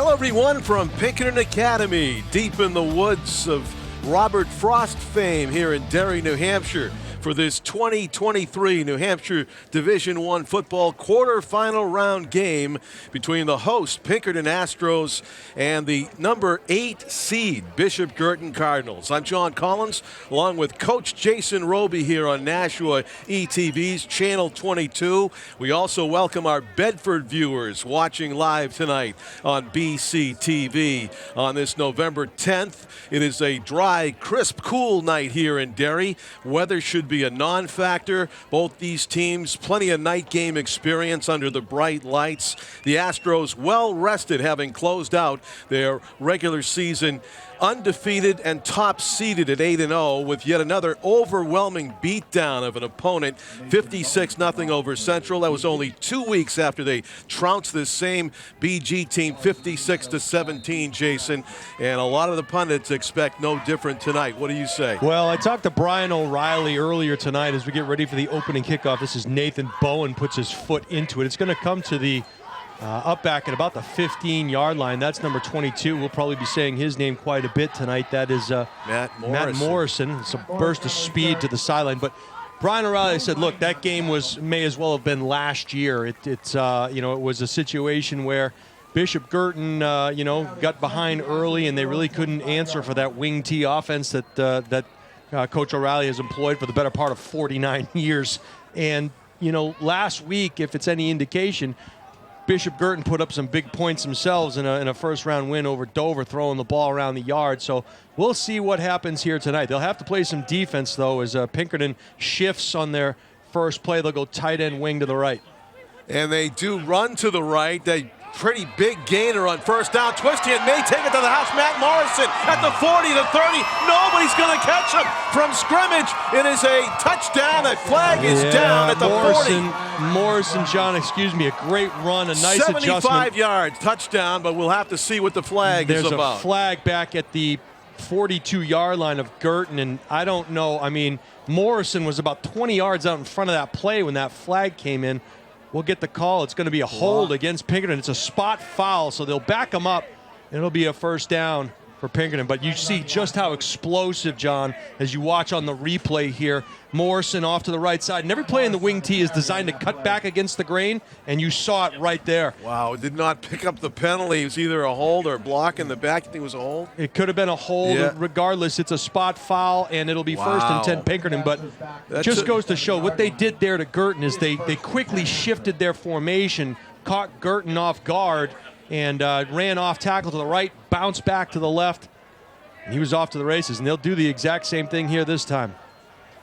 Hello, everyone, from Pinkerton Academy, deep in the woods of Robert Frost fame here in Derry, New Hampshire, for this 2023 New Hampshire Division I football quarterfinal round game between the host Pinkerton Astros and the number 8 seed Bishop Guertin Cardinals. I'm John Collins, along with Coach Jason Robie here on Nashua ETV's Channel 22. We also welcome our Bedford viewers watching live tonight on BCTV on this November 10th. It is a dry, crisp, cool night here in Derry. Weather should be a non-factor. Both these teams, plenty of night game experience under the bright lights. The Astros well rested, having closed out their regular season undefeated and top-seeded at 8-0 with yet another overwhelming beatdown of an opponent, 56-0 over Central. That was only 2 weeks after they trounced this same BG team 56-17, Jason. And a lot of the pundits expect no different tonight. What do you say? Well, I talked to Brian O'Reilly earlier tonight as we get ready for the opening kickoff. This is Nathan Bowen puts his foot into it. It's going to come to the up back at about the 15-yard line. That's number 22. We'll probably be saying his name quite a bit tonight. That is Matt Morrison. It's a burst of speed to the sideline. But Brian O'Reilly said, look, that game may as well have been last year. It was a situation where Bishop Guertin, got behind early, and they really couldn't answer for that wing T offense that Coach O'Reilly has employed for the better part of 49 years. And, last week, if it's any indication, Bishop Guertin put up some big points themselves in a first-round win over Dover, throwing the ball around the yard. So we'll see what happens here tonight. They'll have to play some defense, though, as Pinkerton shifts on their first play. They'll go tight end wing to the right. And they do run to the right. They pretty big gainer on first down. Twisty and may take it to the house. Matt Morrison at the 40, the 30. Nobody's going to catch him from scrimmage. It is a touchdown. A flag is down at the 40. Morrison, John, a great run, a nice 75 adjustment. 75 yards, touchdown, but we'll have to see what the flag is about. There's a flag back at the 42-yard line of Guertin, and I don't know. I mean, Morrison was about 20 yards out in front of that play when that flag came in. We'll get the call. It's going to be a hold against Pinkerton. It's a spot foul, so they'll back him up, and it'll be a first down for Pinkerton. But you see just how explosive, John, as you watch on the replay here. Morrison off to the right side. And every play in the wing T is designed to cut back against the grain, and you saw it right there. Wow, did not pick up the penalty. It was either a hold or a block in the back. I think it was a hold. It could have been a hold. Yeah. Regardless, it's a spot foul, and it'll be first and 10 Pinkerton. But that just goes to show what they did there to Guertin is they quickly shifted their formation, caught Guertin off guard, and ran off tackle to the right, bounced back to the left, and he was off to the races. And they'll do the exact same thing here this time.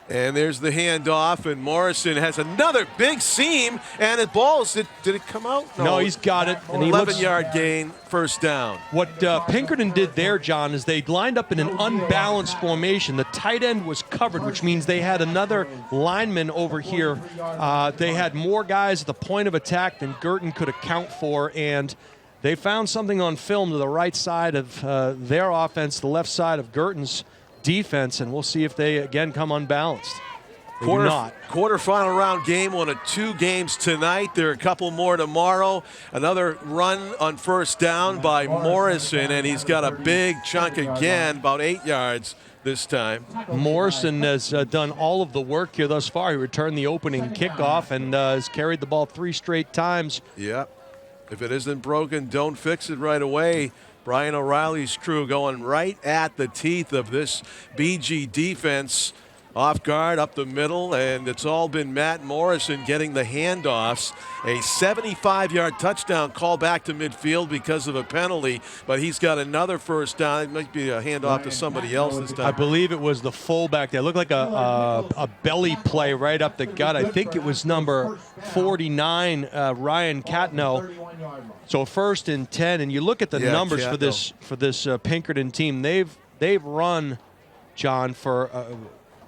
And there's the handoff, and Morrison has another big seam, and it balls. Did it come out? No, he's got it. And 11-yard gain, first down. What Pinkerton did there, John, is they lined up in an unbalanced formation. The tight end was covered, which means they had another lineman over here. They had more guys at the point of attack than Guertin could account for, and they found something on film to the right side of their offense, the left side of Guertin's defense, and we'll see if they again come unbalanced. Quarterfinal round game, one of 2 games tonight. There are a couple more tomorrow. Another run on first down by Morrison, and he's got a big chunk again, about 8 yards this time. Morrison has done all of the work here thus far. He returned the opening kickoff and has carried the ball 3 straight times. Yep. If it isn't broken, don't fix it right away. Brian O'Reilly's crew going right at the teeth of this BG defense. Off guard, up the middle, and it's all been Matt Morrison getting the handoffs. A 75-yard touchdown call back to midfield because of a penalty, but he's got another first down. It might be a handoff to somebody else this time. I believe it was the fullback there. It looked like a belly play right up the gut. I think it was number 49, Ryan Catno. So first and 10, and you look at the numbers for this Pinkerton team. They've run, John, for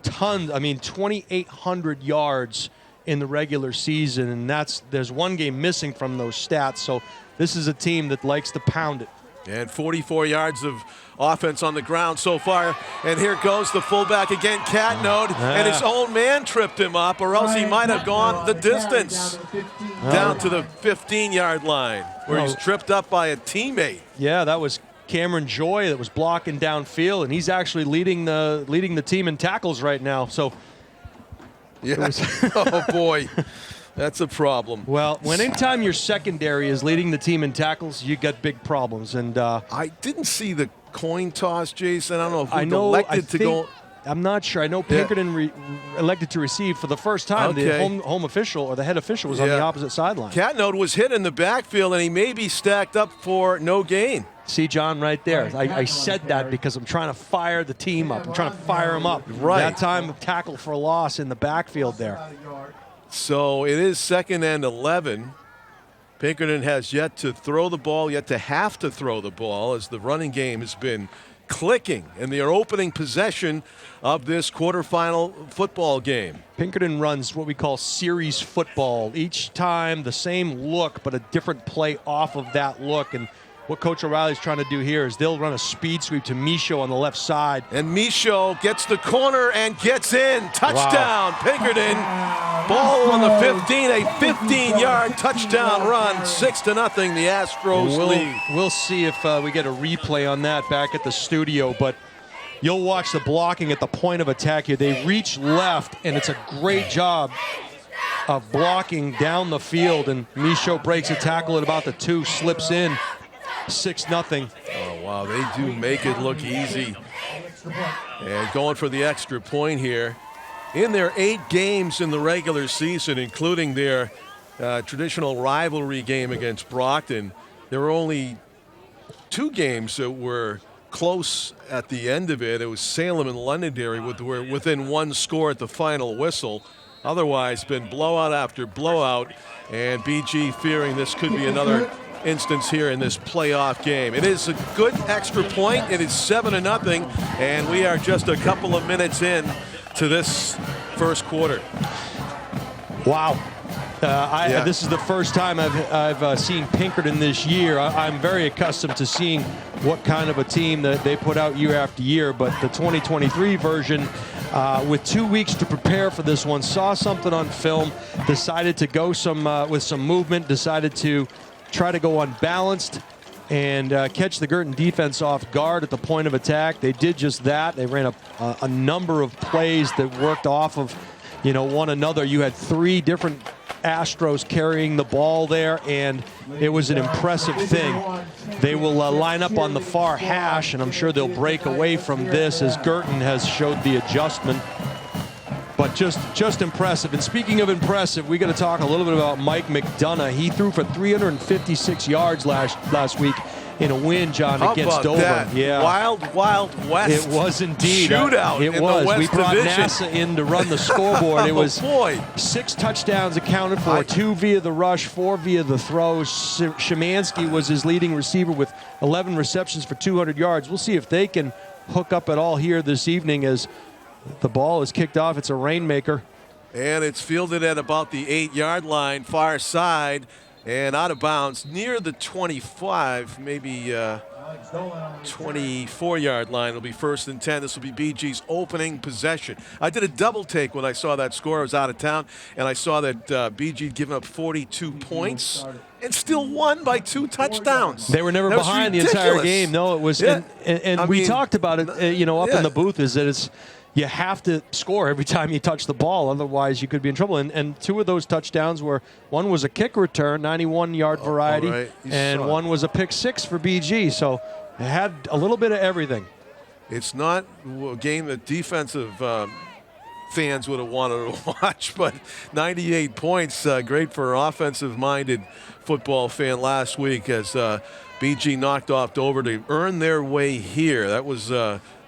tons. I mean, 2,800 yards in the regular season, and there's one game missing from those stats. So this is a team that likes to pound it. And 44 yards of offense on the ground so far. And here goes the fullback again, Catnode, and his own man tripped him up, or else he might have gone the distance down to the 15-yard line. where he's tripped up by a teammate. Yeah, that was Cameron Joy that was blocking downfield, and he's actually leading the team in tackles right now. So, yeah. Oh boy, that's a problem. Well, anytime your secondary is leading the team in tackles, you got big problems. And I didn't see the coin toss, Jason. I don't know if we elected to go. I'm not sure. I know Pinkerton elected to receive for the first time. Okay. The home official or the head official was on the opposite sideline. Catnode was hit in the backfield, and he may be stacked up for no gain. See, John, right there. I said that because I'm trying to fire the team up. I'm trying to fire them up. Right. That time, tackle for a loss in the backfield there. So it is 2nd and 11. Pinkerton has yet to throw the ball, yet to have to throw the ball, as the running game has been clicking in their opening possession of this quarterfinal football game. Pinkerton runs what we call series football. Each time the same look, but a different play off of that look. And what Coach O'Reilly's trying to do here is they'll run a speed sweep to Michaud on the left side. And Michaud gets the corner and gets in. Touchdown, wow. Pinkerton. Ball on the 15, a 15-yard touchdown run. 6-0, the Astros lead. We'll see if we get a replay on that back at the studio, but you'll watch the blocking at the point of attack here. They reach left, and it's a great job of blocking down the field, and Michaud breaks a tackle at about the 2, slips in. 6-0. Oh, wow, they do make it look easy. And going for the extra point here. In their 8 games in the regular season, including their traditional rivalry game against Brockton, there were only 2 games that were close at the end of it. It was Salem and Londonderry were within 1 score at the final whistle. Otherwise, been blowout after blowout, and BG fearing this could be another instance here in this playoff game. It is a good extra point. It is 7-0, and we are just a couple of minutes in to this first quarter. Wow. This is the first time I've seen Pinkerton this year. I'm very accustomed to seeing what kind of a team that they put out year after year, but the 2023 version, with 2 weeks to prepare for this one, saw something on film, decided to go with some movement, decided to try to go unbalanced and catch the Guertin defense off guard at the point of attack. They did just that. They ran a number of plays that worked off of, one another. You had 3 different Astros carrying the ball there, and it was an impressive thing. They will line up on the far hash, and I'm sure they'll break away from this as Guertin has showed the adjustment. But just impressive. And speaking of impressive, we got to talk a little bit about Mike McDonough. He threw for 356 yards last week in a win, John, against Dover. That? Yeah, Wild West. It was indeed shootout. It was. The West we brought Division. NASA in to run the scoreboard. It was 6 touchdowns accounted for, 2 via the rush, 4 via the throws. Szymanski was his leading receiver with 11 receptions for 200 yards. We'll see if they can hook up at all here this evening as the ball is kicked off. It's a rainmaker. And it's fielded at about the 8-yard line, far side, and out of bounds near the 25, maybe 24-yard line. It'll be 1st and 10. This will be BG's opening possession. I did a double take when I saw that score. I was out of town, and I saw that BG had given up 42 points and still won by 2 touchdowns. They were never behind the entire game. No, it was. Yeah. And we talked about it, up in the booth, is that you have to score every time you touch the ball, otherwise you could be in trouble. And 2 of those touchdowns were, one was a kick return, 91-yard variety, right. and one was a pick 6 for BG. So it had a little bit of everything. It's not a game that defensive fans would have wanted to watch, but 98 points, great for an offensive-minded football fan last week as BG knocked off Dover to earn their way here. That was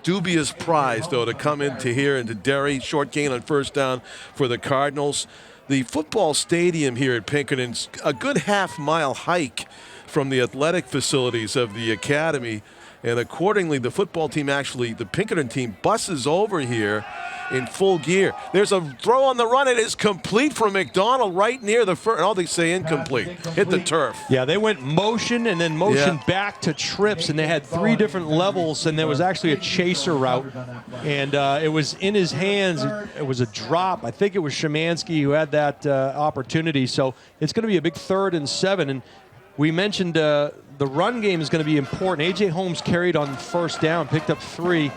dubious prize, though, to come into here into Derry. Short gain on 1st down for the Cardinals. The football stadium here at Pinkerton's a good half-mile hike from the athletic facilities of the academy, and accordingly, the football team the Pinkerton team buses over here in full gear. There's a throw on the run. It is complete from McDonald right near the first. Oh, they say incomplete. Hit the turf. Yeah, they went motion and then motion back to trips, and they had 3 different levels, and there was actually a chaser route, and it was in his hands. It was a drop. I think it was Szymanski who had that opportunity. So it's going to be a big 3rd and 7, and We mentioned the run game is going to be important. A.J. Holmes carried on first down, picked up 3.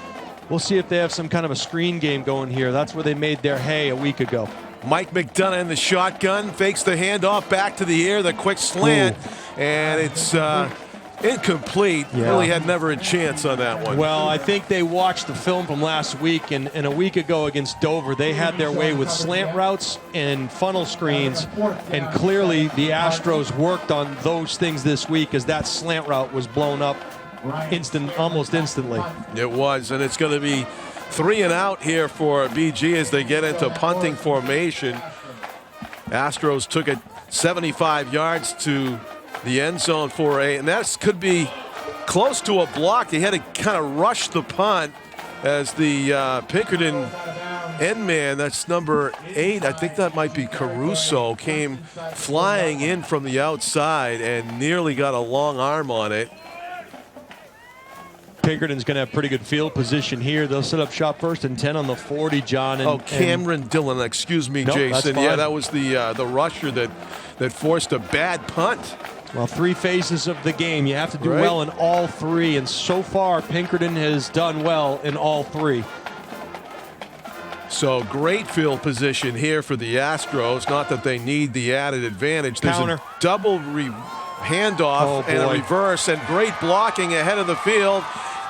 We'll see if they have some kind of a screen game going here. That's where they made their hay a week ago. Mike McDonough in the shotgun, fakes the handoff back to the air, the quick slant, and it's incomplete. Yeah. Really had never a chance on that one. Well, I think they watched the film from last week, and a week ago against Dover, they had their way with slant routes and funnel screens, and clearly the Astros worked on those things this week as that slant route was blown up almost instantly. It was, and it's going to be 3 and out here for BG as they get into punting formation. Astros took it 75 yards to the end zone for and that could be close to a block. They had to kind of rush the punt as the Pinkerton end man, that's number 8, I think that might be Caruso, came flying in from the outside and nearly got a long arm on it. Pinkerton's going to have pretty good field position here. They'll set up shop 1st and 10 on the 40, John. And, Cameron Dillon, excuse me, nope, Jason. Yeah, that was the rusher that forced a bad punt. Well, 3 phases of the game. You have to do right. well in all 3, and so far Pinkerton has done well in all 3. So great field position here for the Astros. Not that they need the added advantage. There's Counter. a double handoff and a reverse, and great blocking ahead of the field.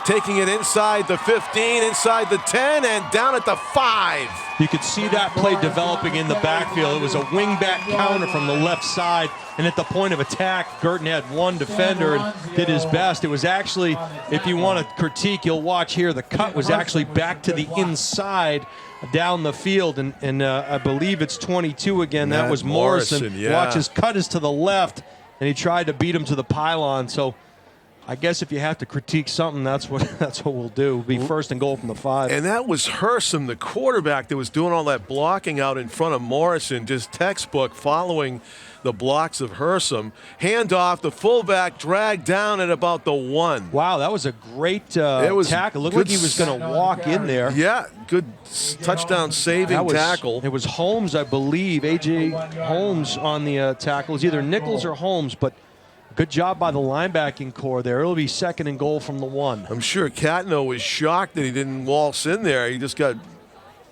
Taking it inside the 15, inside the 10, and down at the 5. You could see that play developing in the backfield. It was a wingback counter from the left side, and at the point of attack, Guertin had 1 defender and did his best. It was actually, if you want to critique, you'll watch here, the cut was actually back to the inside down the field, and I believe it's 22 again. That was Morrison. Yeah. Watch, his cut is to the left, and he tried to beat him to the pylon. So I guess if you have to critique something, that's what we'll do. It'll be 1st and goal from the 5. And that was Hersom, the quarterback, that was doing all that blocking out in front of Morrison, just textbook following the blocks of Hersom. Handoff, the fullback dragged down at about the 1. Wow, that was a great tackle. It looked like he was going to walk in there. Yeah, good touchdown saving tackle. It was Holmes, I believe, A.J. Holmes on the tackle. It was either Nichols or Holmes, but good job by the linebacking core there. It'll be 2nd and goal from the 1. I'm sure Catno was shocked that he didn't waltz in there. He just got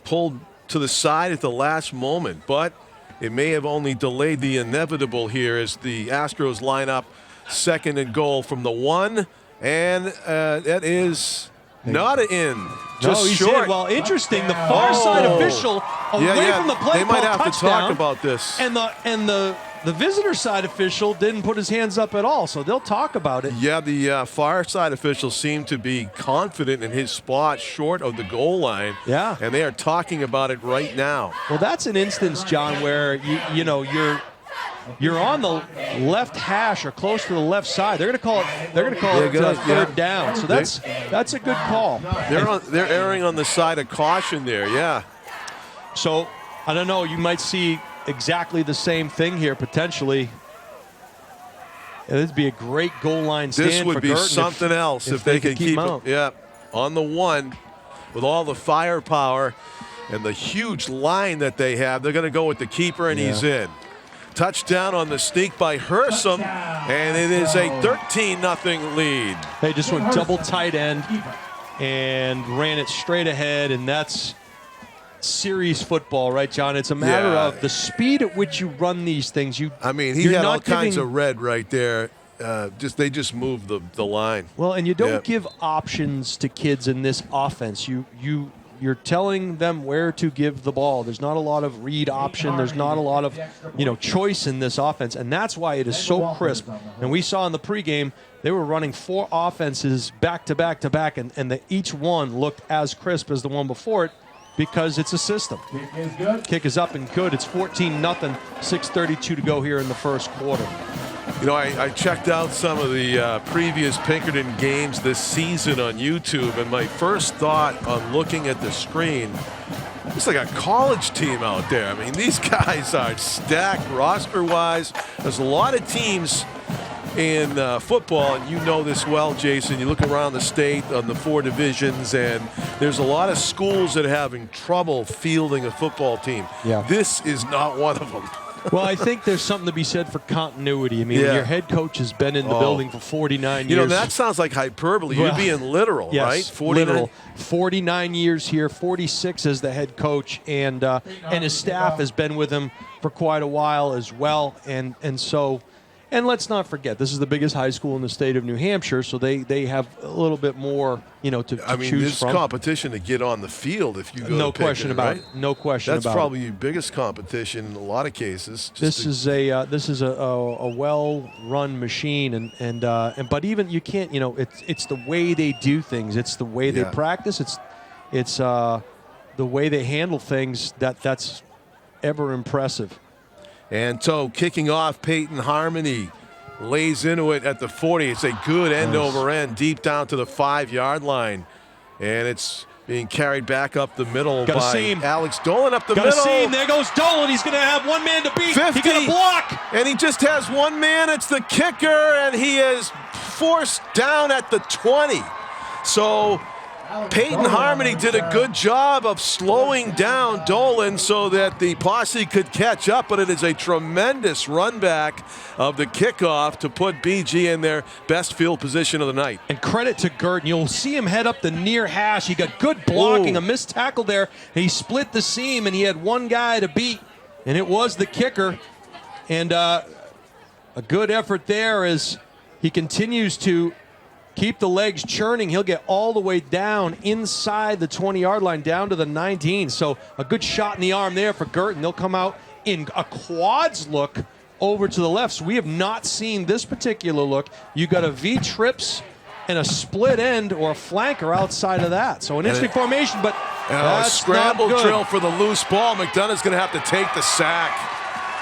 pulled to the side at the last moment. But it may have only delayed the inevitable here as the Astros line up 2nd and goal from the 1. And that is not in. Just short. Well, interesting. The far side official away from the play. They might have touchdown, to talk about this. And the visitor side official didn't put his hands up at all, so they'll talk about it. Yeah, the far side official seemed to be confident in his spot short of the goal line. Yeah. And they are talking about it right now. Well, that's an instance, John, where you're on the left hash or close to the left side. They're going to call it third down. So that's a good call. They're erring on the side of caution there. Yeah. So I don't know. You might see exactly the same thing here potentially. This would be a great goal line stand. This would be something else if they could keep him. Yeah, on the 1 with all the firepower and the huge line that they have. They're going to go with the keeper, and he's in. Touchdown on the sneak by Hersom, and it is a 13-0 lead. They just went double tight end and ran it straight ahead, and that's series football, right, John? It's a matter of the speed at which you run these things. He had all kinds of red right there. They just moved the line. Well, and you don't give options to kids in this offense. You're telling them where to give the ball. There's not a lot of read option. There's not a lot of choice in this offense, and that's why it is so crisp. And we saw in the pregame they were running 4 offenses back to back to back, and each one looked as crisp as the one before it, because it's a system. Kick is up and good. It's 14-0, 6:32 to go here in the first quarter. I checked out some of the previous Pinkerton games this season on YouTube, and my first thought on looking at the screen, it's like a college team out there. I mean, these guys are stacked roster-wise. There's a lot of teams in football, and you know this well, Jason. You look around the state on the 4 divisions, and there's a lot of schools that are having trouble fielding a football team. Yeah. This is not one of them. Well, I think there's something to be said for continuity. I mean, Yeah. your head coach has been in the building for 49 years. You know, that sounds like hyperbole. You're being literal, yes, right? 49. literal. 49 years here, 46 as the head coach, and his staff has been with him for quite a while as well. And so, and let's not forget, this is the biggest high school in the state of New Hampshire, so they have a little bit more, to choose there's from. competition to get on the field if you go No to question Pinkerton, about right? it. No question That's about probably your biggest competition in a lot of cases. this is a well-run machine, but even you can't, it's the way they do things, it's the way they practice, it's the way they handle things that's ever impressive. And so kicking off, Peyton Harmony lays into it at the 40. It's a good end over end deep down to the 5-yard line. And it's being carried back up the middle by Alex Dolan up the middle. Got a seam. There goes Dolan. He's going to have one man to beat. 50. He got a block. And he just has one man. It's the kicker. And he is forced down at the 20. So Peyton Harmony did a good job of slowing down Dolan so that the posse could catch up, but it is a tremendous run back of the kickoff to put BG in their best field position of the night. And credit to Guertin. You'll see him head up the near hash. He got good blocking, a missed tackle there. He split the seam, and he had one guy to beat, and it was the kicker. And a good effort there as he continues to keep the legs churning. He'll get all the way down inside the 20-yard line, down to the 19. So a good shot in the arm there for Guertin. They'll come out in a quads look over to the left. So we have not seen this particular look. You got a V-trips and a split end or a flanker outside of that. So an interesting formation, but that's scramble not good. drill for the loose ball. McDonough's going to have to take the sack.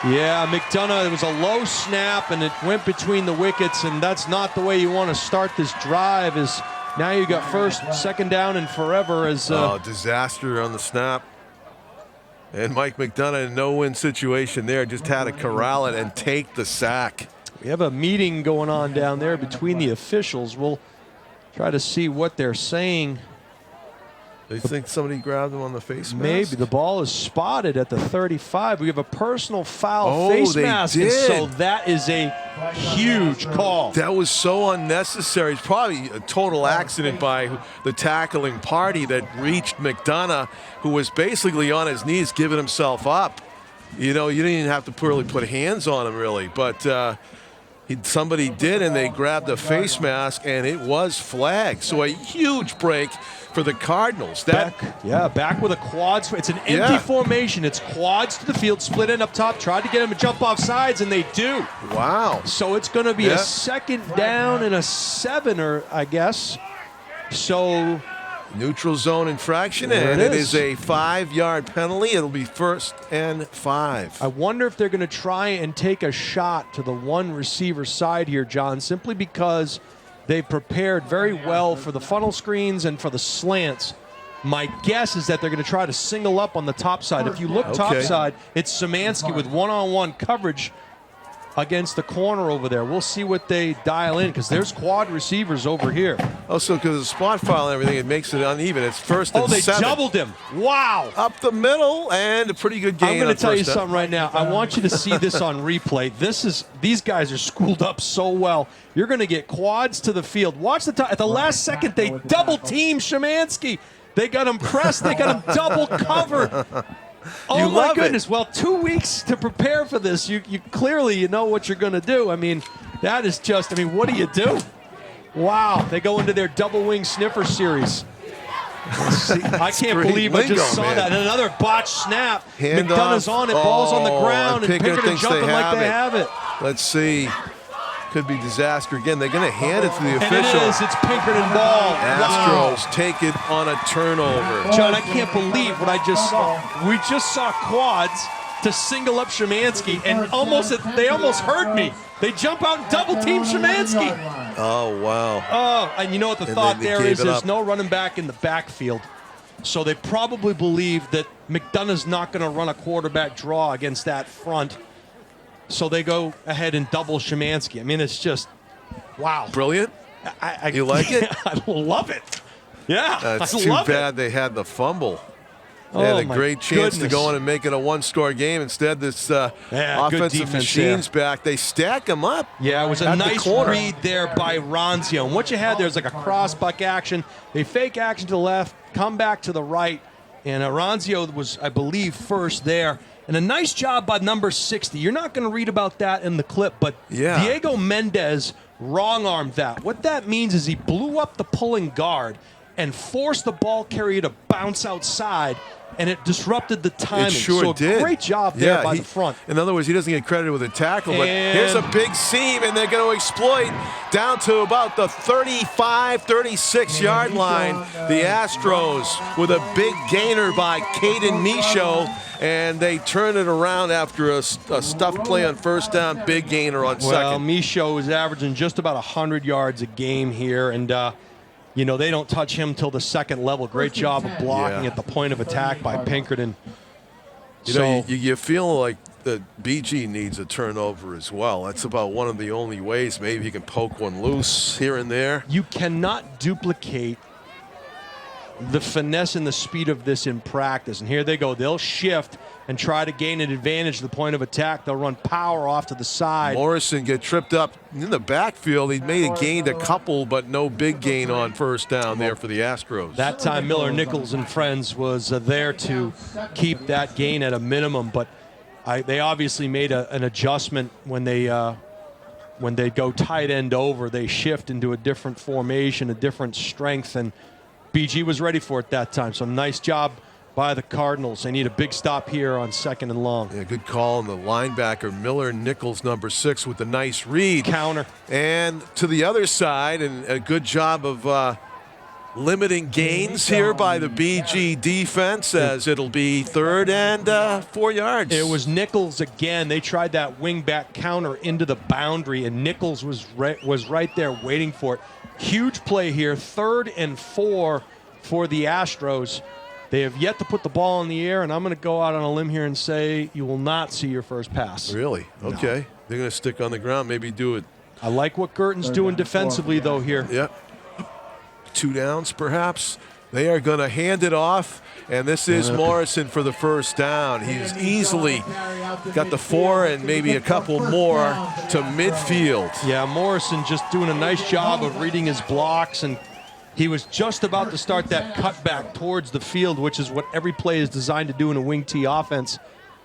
Yeah, McDonough, it was a low snap, and it went between the wickets, and that's not the way you want to start this drive. Is now you got first, second down, and forever. As disaster on the snap. And Mike McDonough in a no-win situation there, just had to corral it and take the sack. We have a meeting going on down there between the officials. We'll try to see what they're saying. Do you think somebody grabbed him on the face mask? Maybe. The ball is spotted at the 35. We have a personal foul face mask. Did. And so that is a huge call. That was so unnecessary. It's probably a total accident by the tackling party that reached McDonough, who was basically on his knees giving himself up. You didn't even have to really put hands on him, really. But somebody did, and they grabbed the face mask, and it was flagged. So a huge break for the Cardinals. Back with a quads. It's an empty formation. It's quads to the field, split end up top. Tried to get him to jump off sides, and they do. Wow. So it's going to be a second down and a 7, I guess. So neutral zone infraction, and it is a 5-yard penalty. It'll be 1st and 5. I wonder if they're going to try and take a shot to the one receiver side here, John, simply because they prepared very well for the funnel screens and for the slants. My guess is that they're going to try to single up on the top side. If you look top side, it's Szymanski with one-on-one coverage against the corner over there. We'll see what they dial in, because there's quad receivers over here. Also, because of the spot file and everything, it makes it uneven. It's 1st and 7. They doubled him. Wow. Up the middle, and a pretty good gain. I'm going to tell you something right now. I want you to see this on replay. These guys are schooled up so well. You're going to get quads to the field. Watch the top. At the last second, they double-team Szymanski. They got him pressed. They got him double covered. Oh, my goodness. Well, 2 weeks to prepare for this. You clearly know what you're going to do. I mean, that is just, what do you do? Wow. They go into their double wing sniffer series. I can't believe I just saw that. And another botched snap. McDonough's on it. Ball's on the ground. And Pinkerton jumping like they have it. Let's see. Could be disaster again. They're going to hand it to the official. And it is. It's Pinkerton ball. Astros take it on a turnover. John, I can't believe what I just saw. We just saw quads to single up Szymanski, and they almost heard me. They jump out and double team Szymanski. Oh, wow. Oh, and you know what the thought there is? There's no running back in the backfield. So they probably believe that McDonough's not going to run a quarterback draw against that front. So they go ahead and double Szymanski. It's just, wow. Brilliant. You like it? I love it. Yeah, It's too bad they had the fumble. They had a my great chance to goodness. go in and make it a one-score game. Instead, this good offensive defense machine's back. They stack them up. Yeah, it was a at the nice corner. read there by Ronzio. And what you had there is like a cross-buck action. They fake action to the left, come back to the right. And Ronzio was, I believe, first there. And a nice job by number 60. You're not going to read about that in the clip, but Yeah. Diego Mendez wrong-armed that. What that means is he blew up the pulling guard and forced the ball carrier to bounce outside, and it disrupted the timing. It sure so did. Great job there by the front. In other words, he doesn't get credit with a tackle, but And- here's a big seam, and they're going to exploit down to about the 35, 36-yard line. The Astros with a big gainer by Caden Michaud, and they turn it around after a stuffed play on first down, big gainer on Well, second. Michaud is averaging just about 100 yards a game here, and you know, they don't touch him till the second level. Great job of blocking Yeah. at the point of attack by Pinkerton. You know, you feel like the BG needs a turnover as well. That's about one of the only ways maybe he can poke one loose here and there. You cannot duplicate the finesse and the speed of this in practice. And here they go. They'll shift and try to gain an advantage to the point of attack. They'll run power off to the side. Morrison get tripped up in the backfield. He may have gained a couple, but no big gain on first down there for the Astros. That time Miller, Nichols, and friends was there to keep that gain at a minimum. But they obviously made an adjustment when they go tight end over. They shift into a different formation, a different strength, and BG was ready for it that time. So nice job by the Cardinals. They need a big stop here on second and long. Yeah, good call on the linebacker, Miller Nichols, number 6, with a nice read. Counter. And to the other side, and a good job of limiting gains here by the BG defense, as it'll be 3rd and 4 yards. It was Nichols again. They tried that wing-back counter into the boundary, and Nichols was right there waiting for it. Huge play here, 3rd and 4 for the Astros. They have yet to put the ball in the air, and I'm going to go out on a limb here and say you will not see your first pass. Really? Okay. They're going to stick on the ground, maybe do it. I like what Guertin's doing defensively, though, here. Yep. 2 downs, perhaps. They are going to hand it off, and this is Morrison for the first down. He's easily got the 4 and maybe a couple more to midfield. Yeah, Morrison just doing a nice job of reading his blocks, and he was just about to start that cutback towards the field, which is what every play is designed to do in a wing T offense.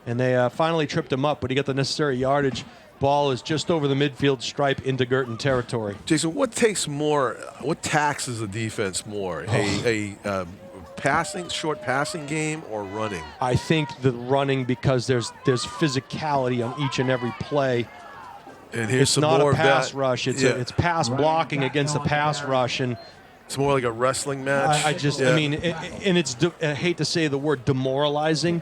And they finally tripped him up, but he got the necessary yardage. Ball is just over the midfield stripe into Guertin territory. Jason, what taxes the defense more? A short passing game or running? I think the running, because there's physicality on each and every play. And here's It's some not more a of pass that. rush. It's Yeah. it's pass blocking against a pass rush, and It's more like a wrestling match. I mean, and it's, I hate to say the word demoralizing,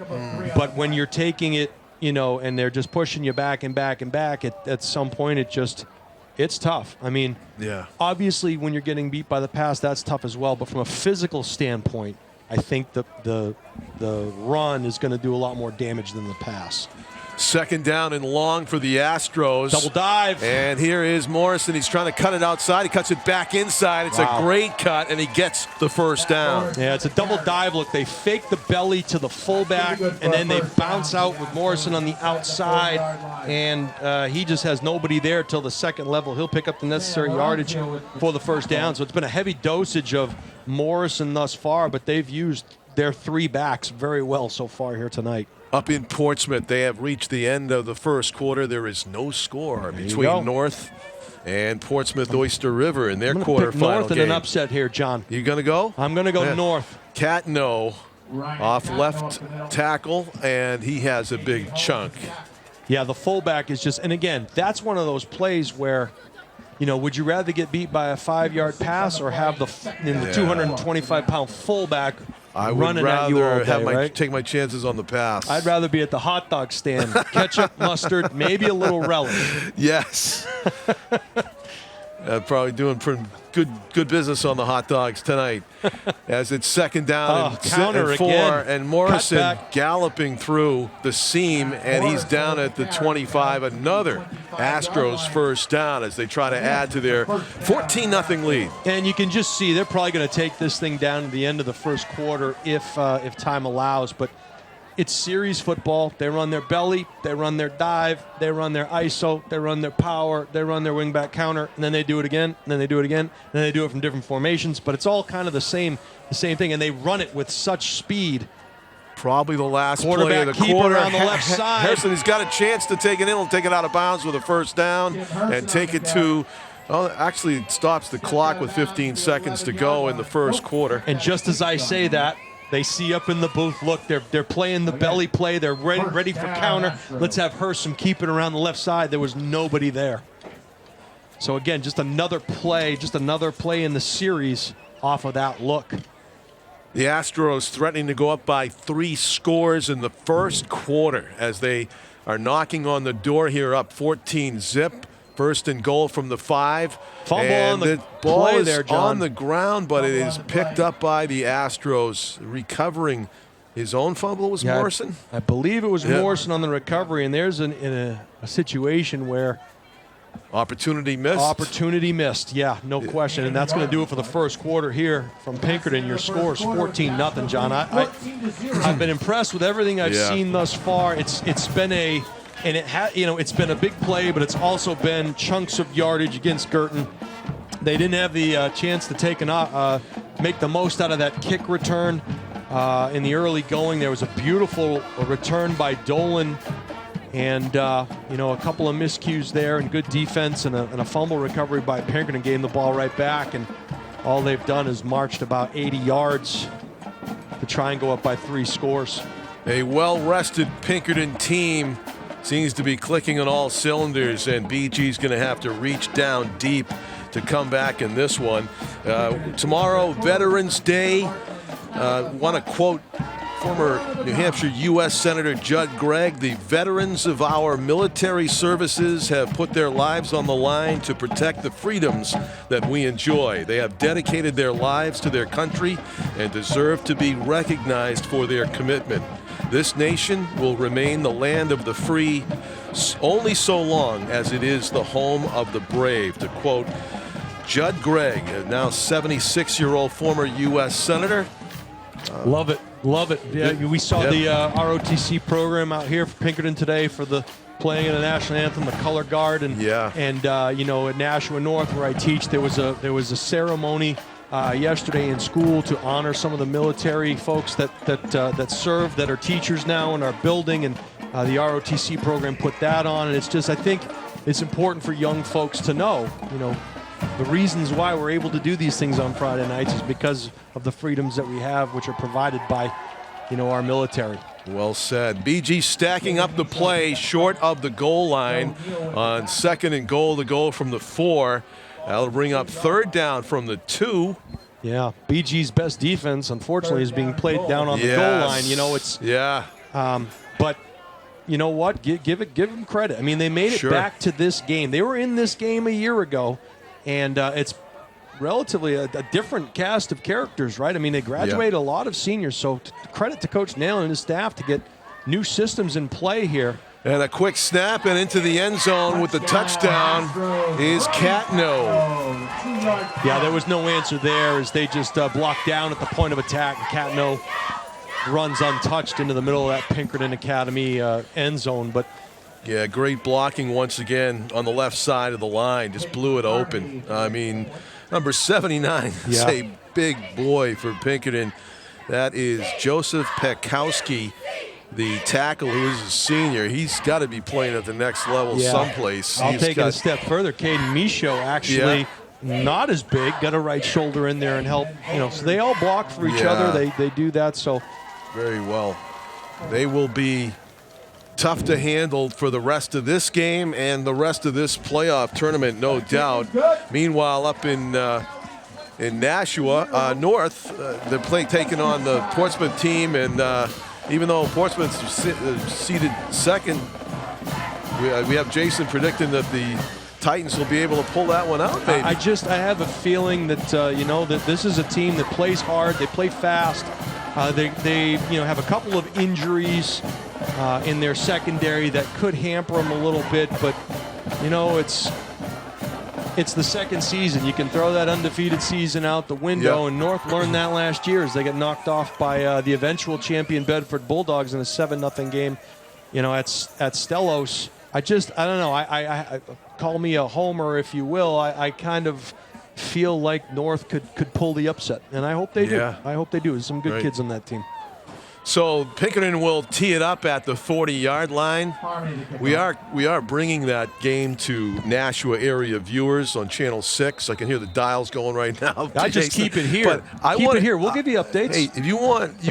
but when you're taking it, you know, and they're just pushing you back and back and back, at some point it's tough. I mean, yeah. obviously when you're getting beat by the pass, that's tough as well. But from a physical standpoint, I think the run is going to do a lot more damage than the pass. 2nd down and long for the Astros. Double dive. And here is Morrison. He's trying to cut it outside. He cuts it back inside. It's a great cut, and he gets the first down. Yeah, it's a double dive look. They fake the belly to the fullback, and then they bounce out with Morrison on the outside, and he just has nobody there till the second level. He'll pick up the necessary yardage for the first down. So it's been a heavy dosage of Morrison thus far, but they've used their 3 backs very well so far here tonight. Up in Portsmouth, they have reached the end of the first quarter. There is no score between North and Portsmouth Oyster River in their quarterfinal North game. in an upset here, John. You going to go? I'm going to go North. Catno off left tackle, and he has a big chunk. Yeah, the fullback is just, and again, that's one of those plays where, you know, would you rather get beat by a 5-yard pass or have the 225-pound fullback I would running at you all rather day, take my chances on the pass. I'd rather be at the hot dog stand. Ketchup, mustard, maybe a little relish. Yes. Probably doing pretty good business on the hot dogs tonight. As it's second down and counter 4, again. and Morrison galloping through the seam, and he's down at the 25. Another Astros first down as they try to add to their 14-0 lead. And you can just see they're probably going to take this thing down to the end of the first quarter if time allows. But it's series football. They run their belly, they run their dive, they run their ISO, they run their power, they run their wingback counter, and then they do it again, and then they do it again, and then they do it from different formations. But it's all kind of the same thing, and they run it with such speed. Probably the last play of the quarter. On the left side. Harrison, he's got a chance to take it in. He'll take it out of bounds with a first down and take it to. Well, actually, it stops the clock with 15 seconds to go in the first quarter. And just as I say that, they see up in the booth, look, they're playing the belly play. They're ready for counter. Let's have Hersom keep it around the left side. There was nobody there. So, again, just another play in the series off of that look. The Astros threatening to go up by 3 scores in the first quarter as they are knocking on the door here, up 14-0. First and goal from the 5. Fumble and on the ball play is there, John. on the ground, but it is picked up by the Astros. Recovering his own fumble was Morrison? I believe it was Morrison on the recovery, and there's a situation where opportunity missed. Yeah, no question. And that's going to do it for the first quarter here from Pinkerton. Your score is 14-0, John. I've been impressed with everything I've seen thus far. It's been it's been a big play, but it's also been chunks of yardage against Guertin. They didn't have the chance to make the most out of that kick return in the early going. There was a beautiful return by Dolan, and a couple of miscues there, and good defense, and a fumble recovery by Pinkerton gave the ball right back. And all they've done is marched about 80 yards to try and go up by 3 scores. A well-rested Pinkerton team seems to be clicking on all cylinders, and BG's going to have to reach down deep to come back in this one. Tomorrow, Veterans Day. Want to quote former New Hampshire U.S. Senator Judd Gregg: "The veterans of our military services have put their lives on the line to protect the freedoms that we enjoy. They have dedicated their lives to their country and deserve to be recognized for their commitment. This nation will remain the land of the free only so long as it is the home of the brave," to quote Judd Gregg, a now 76-year-old former U.S. Senator. Love it. Yeah, we saw the ROTC program out here for Pinkerton today for the playing of the national anthem, the color guard, and at Nashua North, where I teach, there was a ceremony yesterday in school to honor some of the military folks that serve, that are teachers now in our building, and the ROTC program put that on. And it's just, I think it's important for young folks to know, the reasons why we're able to do these things on Friday nights is because of the freedoms that we have, which are provided by, our military. Well said. BG stacking up the play short of the goal line on second and goal to go from the 4. That'll bring up third down from the 2. Yeah, BG's best defense, unfortunately, is being played down on the goal line. But you know what? Give them credit. I mean, they made it back to this game. They were in this game a year ago, and it's relatively a different cast of characters, right? I mean, they graduated a lot of seniors, so credit to Coach Nail and his staff to get new systems in play here. And a quick snap and into the end zone with the touchdown is Catno. Yeah, there was no answer there as they just blocked down at the point of attack. Catno runs untouched into the middle of that Pinkerton Academy end zone. But yeah, great blocking once again on the left side of the line. Just blew it open. I mean, number 79 is a big boy for Pinkerton. That is Joseph Pekowski, the tackle, who is a senior. He's got to be playing at the next level someplace. I'll take it a step further. Caden Michaud actually not as big, got a right shoulder in there and help. So they all block for each other. They do that. So very well. They will be tough to handle for the rest of this game and the rest of this playoff tournament, no doubt. Meanwhile, up in Nashua North, they're taking on the Portsmouth team, and even though Portsmouth's seated second, we have Jason predicting that the Titans will be able to pull that one out, maybe. I have a feeling that that this is a team that plays hard, they play fast. They have a couple of injuries in their secondary that could hamper them a little bit, but it's the second season. You can throw that undefeated season out the window, and North learned that last year as they got knocked off by the eventual champion Bedford Bulldogs in a 7-0 game, at Stellos. I don't know. I call me a homer, if you will. I kind of feel like North could pull the upset, and I hope they do. I hope they do. There's some good kids on that team. So Pinkerton will tee it up at the 40-yard line. We are bringing that game to Nashua area viewers on Channel 6. I can hear the dials going right now. I just keep it here. Keep it here. We'll give you updates. Hey, if you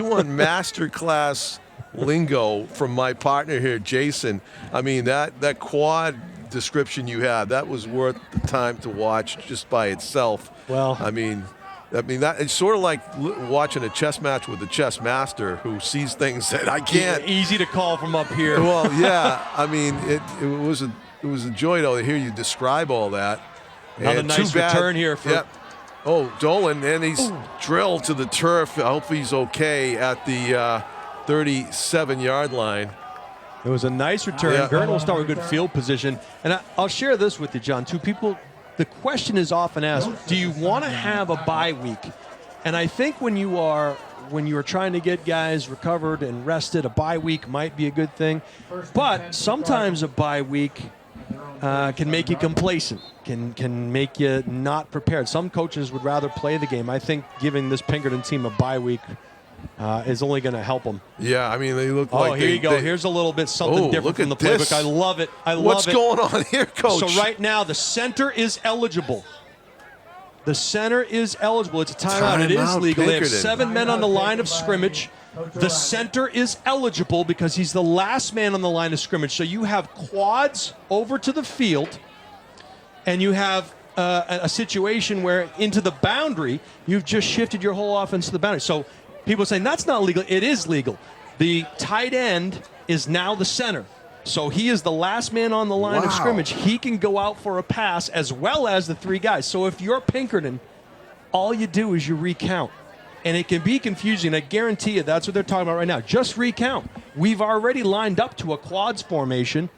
want master class lingo from my partner here, Jason, I mean that quad description you have, that was worth the time to watch just by itself. Well, I mean that it's sort of like watching a chess match with the chess master who sees things that I can't. Easy to call from up here. Well, yeah. I mean, it was a joy though to hear you describe all that. Another nice return here for. Yep. Oh, Dolan, and he's drilled to the turf. I hope he's okay at the 37-yard line. It was a nice return. Guertin will start with good field position, and I'll share this with you, John. Two people. The question is often asked, do you want to have a bye week? And I think when you are trying to get guys recovered and rested, a bye week might be a good thing. But sometimes a bye week can make you complacent, can make you not prepared. Some coaches would rather play the game. I think giving this Pinkerton team a bye week is only going to help them. Yeah, I mean, they look like. Oh, here you go. Here's a little bit something different from the playbook. I love it. What's going on here, Coach? So right now, the center is eligible. The center is eligible. It's a timeout. It is legal. They have 7 men on the line of scrimmage. The center is eligible because he's the last man on the line of scrimmage. So you have quads over to the field, and you have a situation where into the boundary, you've just shifted your whole offense to the boundary. So people saying that's not legal. It is legal. The tight end is now the center. So he is the last man on the line of scrimmage. He can go out for a pass as well as the 3 guys. So if you're Pinkerton, all you do is you recount. And it can be confusing. I guarantee you that's what they're talking about right now. Just recount. We've already lined up to a quads formation.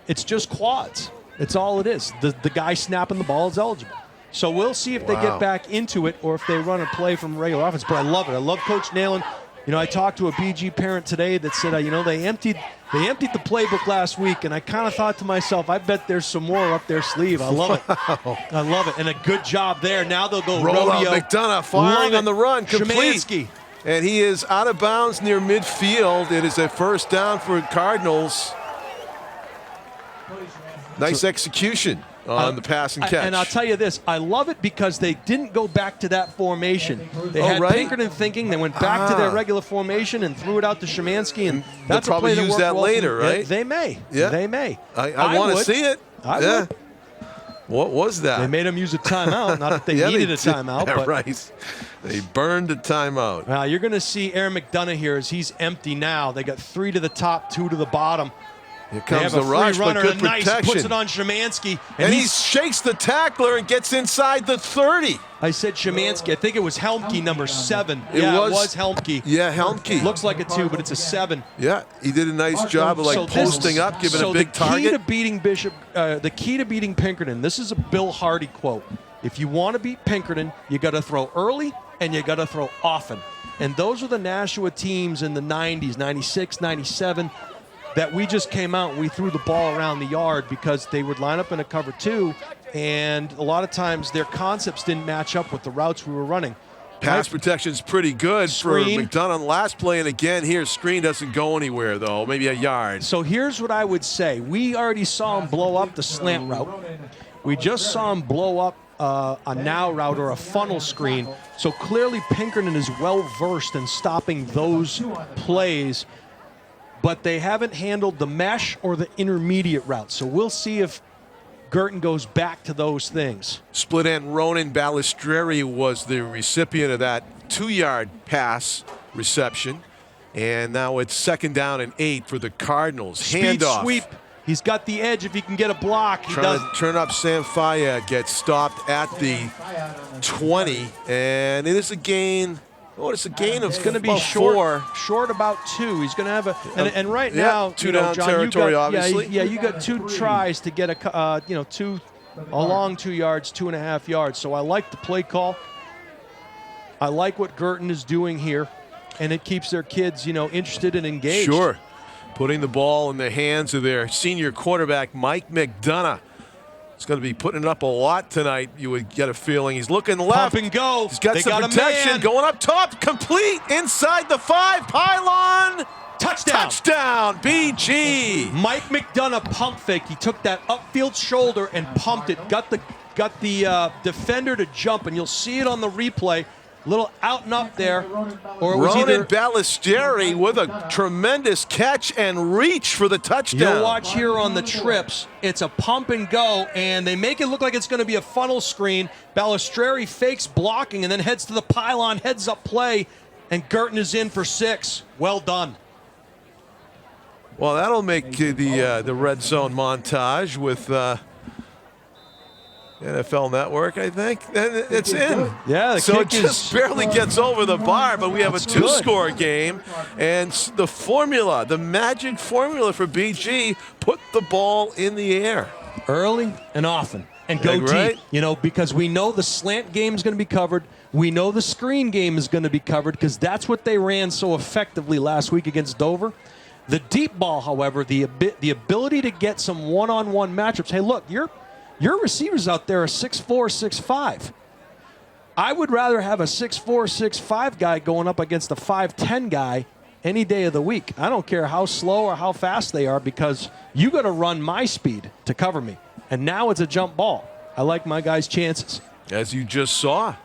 It's just quads. It's all it is. The guy snapping the ball is eligible. So we'll see if they get back into it or if they run a play from regular offense. But I love it. I love Coach Nalen. I talked to a BG parent today that said, they emptied the playbook last week, and I kind of thought to myself, I bet there's some more up their sleeve. I love it. I love it. And a good job there. Now they'll go roll rodeo. Out McDonough firing on the run, complete. Szymanski. And he is out of bounds near midfield. It is a first down for Cardinals. Nice execution on the pass and catch. And I'll tell you this, I love it because they didn't go back to that formation. They had Pinkerton thinking, they went back to their regular formation and threw it out to Szymanski, and that's they'll probably a play use that later, right? They may. Yeah. They may. I want to see it. I would. What was that? They made him use a timeout. Not that they needed a timeout. Yeah, but right. They burned a timeout. Now you're going to see Aaron McDonough here as he's empty now. They got 3 to the top, 2 to the bottom. Here comes the rush, but good protection. Puts it on Szymanski. And he shakes the tackler and gets inside the 30. I said Szymanski. I think it was Helmke, number 7. It was Helmke. Yeah, Helmke. Looks like a 2, but it's a 7. Yeah, he did a nice job of posting up, giving a big target. The key to beating Pinkerton, this is a Bill Hardy quote. If you want to beat Pinkerton, you got to throw early and you got to throw often. And those were the Nashua teams in the 90s, 96, 97. That we just came out and we threw the ball around the yard because they would line up in a cover 2, and a lot of times their concepts didn't match up with the routes we were running. Pass protection's pretty good for McDonough on last play, and again here, screen doesn't go anywhere though, maybe a yard. So here's what I would say. We already saw him blow up the slant route. We just saw him blow up a now route or a funnel screen. So clearly Pinkerton is well versed in stopping those plays, but they haven't handled the mesh or the intermediate route. So we'll see if Guertin goes back to those things. Split end Ronan Balistreri was the recipient of that 2-yard pass reception. And now it's 2nd down and 8 for the Cardinals. Speed Handoff. sweep. He's got the edge if he can get a block. He Trying does. to turn up Sam Fayad, gets stopped at the 20, and it is a gain. Oh, it's a gain of It's going to be about short about 2. He's going to have a and right Yeah, now, two you know, down John, territory, you got, obviously. Yeah, you got 2 tries to get a long 2 yards, 2.5 yards. So I like the play call. I like what Guertin is doing here, and it keeps their kids, interested and engaged. Sure. Putting the ball in the hands of their senior quarterback, Mike McDonough. He's going to be putting it up a lot tonight, you would get a feeling. He's looking left. Pump and go. He's got They some got protection. Going up top. Complete. Inside the 5. Pylon. Touchdown. Touchdown. BG. Mike McDonough pump fake. He took that upfield shoulder and pumped it. Got the defender to jump, and you'll see it on the replay. Little out and up there, or it was Ronan either. Ballestieri with a tremendous catch and reach for the touchdown. You'll watch here on the trips. It's a pump and go, and they make it look like it's going to be a funnel screen. Ballestieri fakes blocking and then heads to the pylon, heads up play, and Guertin is in for 6. Well done. Well, that'll make the red zone montage with NFL Network, I think. It's in. Yeah, the so kick it just barely gets over the bar, but we have a 2-score game. And the formula, the magic formula for BG, put the ball in the air. Early and often. And go Right? deep, because we know the slant game is going to be covered. We know the screen game is going to be covered because that's what they ran so effectively last week against Dover. The deep ball, however, the ability to get some one-on-one matchups. Hey, look, your receivers out there are 6'4", 6'5". I would rather have a 6'4", 6'5" guy going up against a 5'10" guy any day of the week. I don't care how slow or how fast they are because you got to run my speed to cover me. And now it's a jump ball. I like my guys' chances. As you just saw,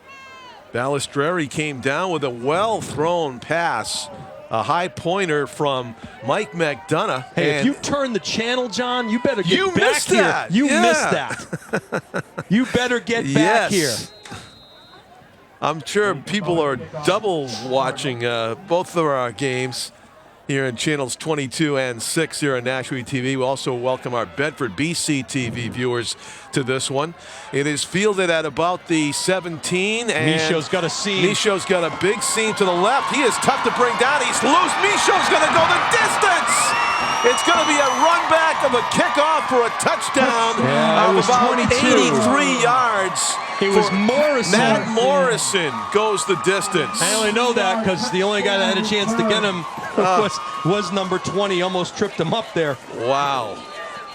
Ballestieri came down with a well-thrown pass. A high pointer from Mike McDonough. Hey, if you turn the channel, John, you better get back missed here. that. You Yeah. missed that. You better get back here. I'm sure people are double watching both of our games here in channels 22 and 6 here on Nashua TV. We also welcome our Bedford BC TV viewers to this one. It is fielded at about the 17. And Michaud's got a seam. Michaud's got a big seam to the left. He is tough to bring down. He's loose. Michaud's going to go the distance. It's going to be a run back of a kickoff for a touchdown of about 83 yards. It was Morrison. Matt Morrison goes the distance. I only know that because the only guy that had a chance to get him was number 20. Almost tripped him up there. Wow.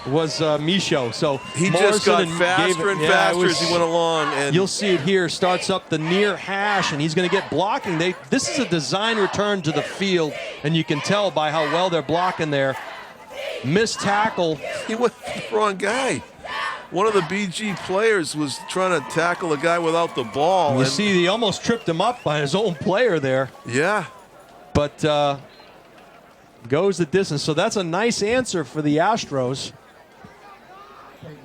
Was Michaud. So He Morrison just got faster and faster as he went along. And you'll see it here. Starts up the near hash, and he's going to get blocking. This is a design return to the field, and you can tell by how well they're blocking there. Missed tackle. he went with the wrong guy. One of the BG players was trying to tackle a guy without the ball. You see, he almost tripped him up by his own player there. Yeah. But goes the distance. So that's a nice answer for the Astros.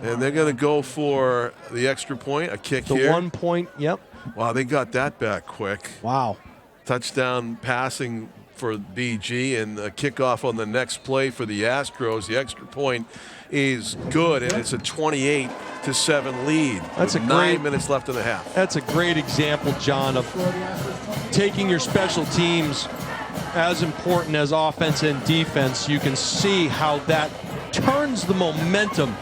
And they're going to go for the extra point, a kick The here. 1 point, yep. Wow, they got that back quick. Wow. Touchdown passing for BG and a kickoff on the next play for the Astros. The extra point is good, and it's a 28-7 lead. That's with a 9 great- minutes left in the half. That's a great example, John, of taking your special teams as important as offense and defense. You can see how that turns the momentum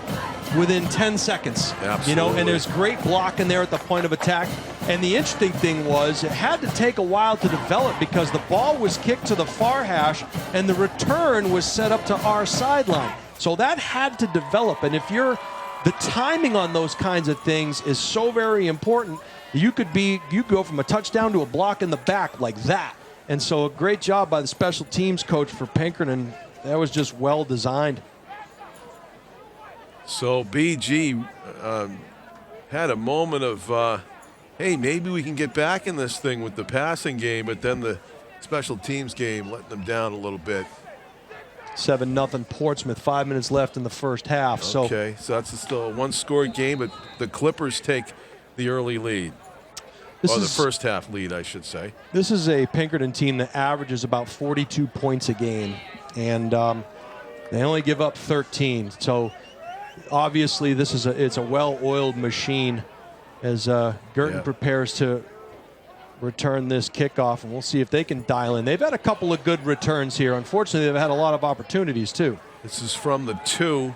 within 10 seconds. Absolutely. And there's great blocking there at the point of attack. And the interesting thing was it had to take a while to develop because the ball was kicked to the far hash and the return was set up to our sideline. So that had to develop. And if the timing on those kinds of things is so very important, you go from a touchdown to a block in the back like that. And so a great job by the special teams coach for Pinkerton. That was just well designed. So BG had a moment of, hey, maybe we can get back in this thing with the passing game, but then the special teams game letting them down a little bit. 7-0 Portsmouth, 5 minutes left in the first half. Okay, so that's still a one-score game, but the Clippers take the early lead. Or the first half lead, I should say. This is a Pinkerton team that averages about 42 points a game. And They only give up 13. So obviously it's a well-oiled machine as Guertin prepares to return this kickoff, and we'll see if they can dial in. They've had a couple of good returns here. Unfortunately, they've had a lot of opportunities too. This is from the 2,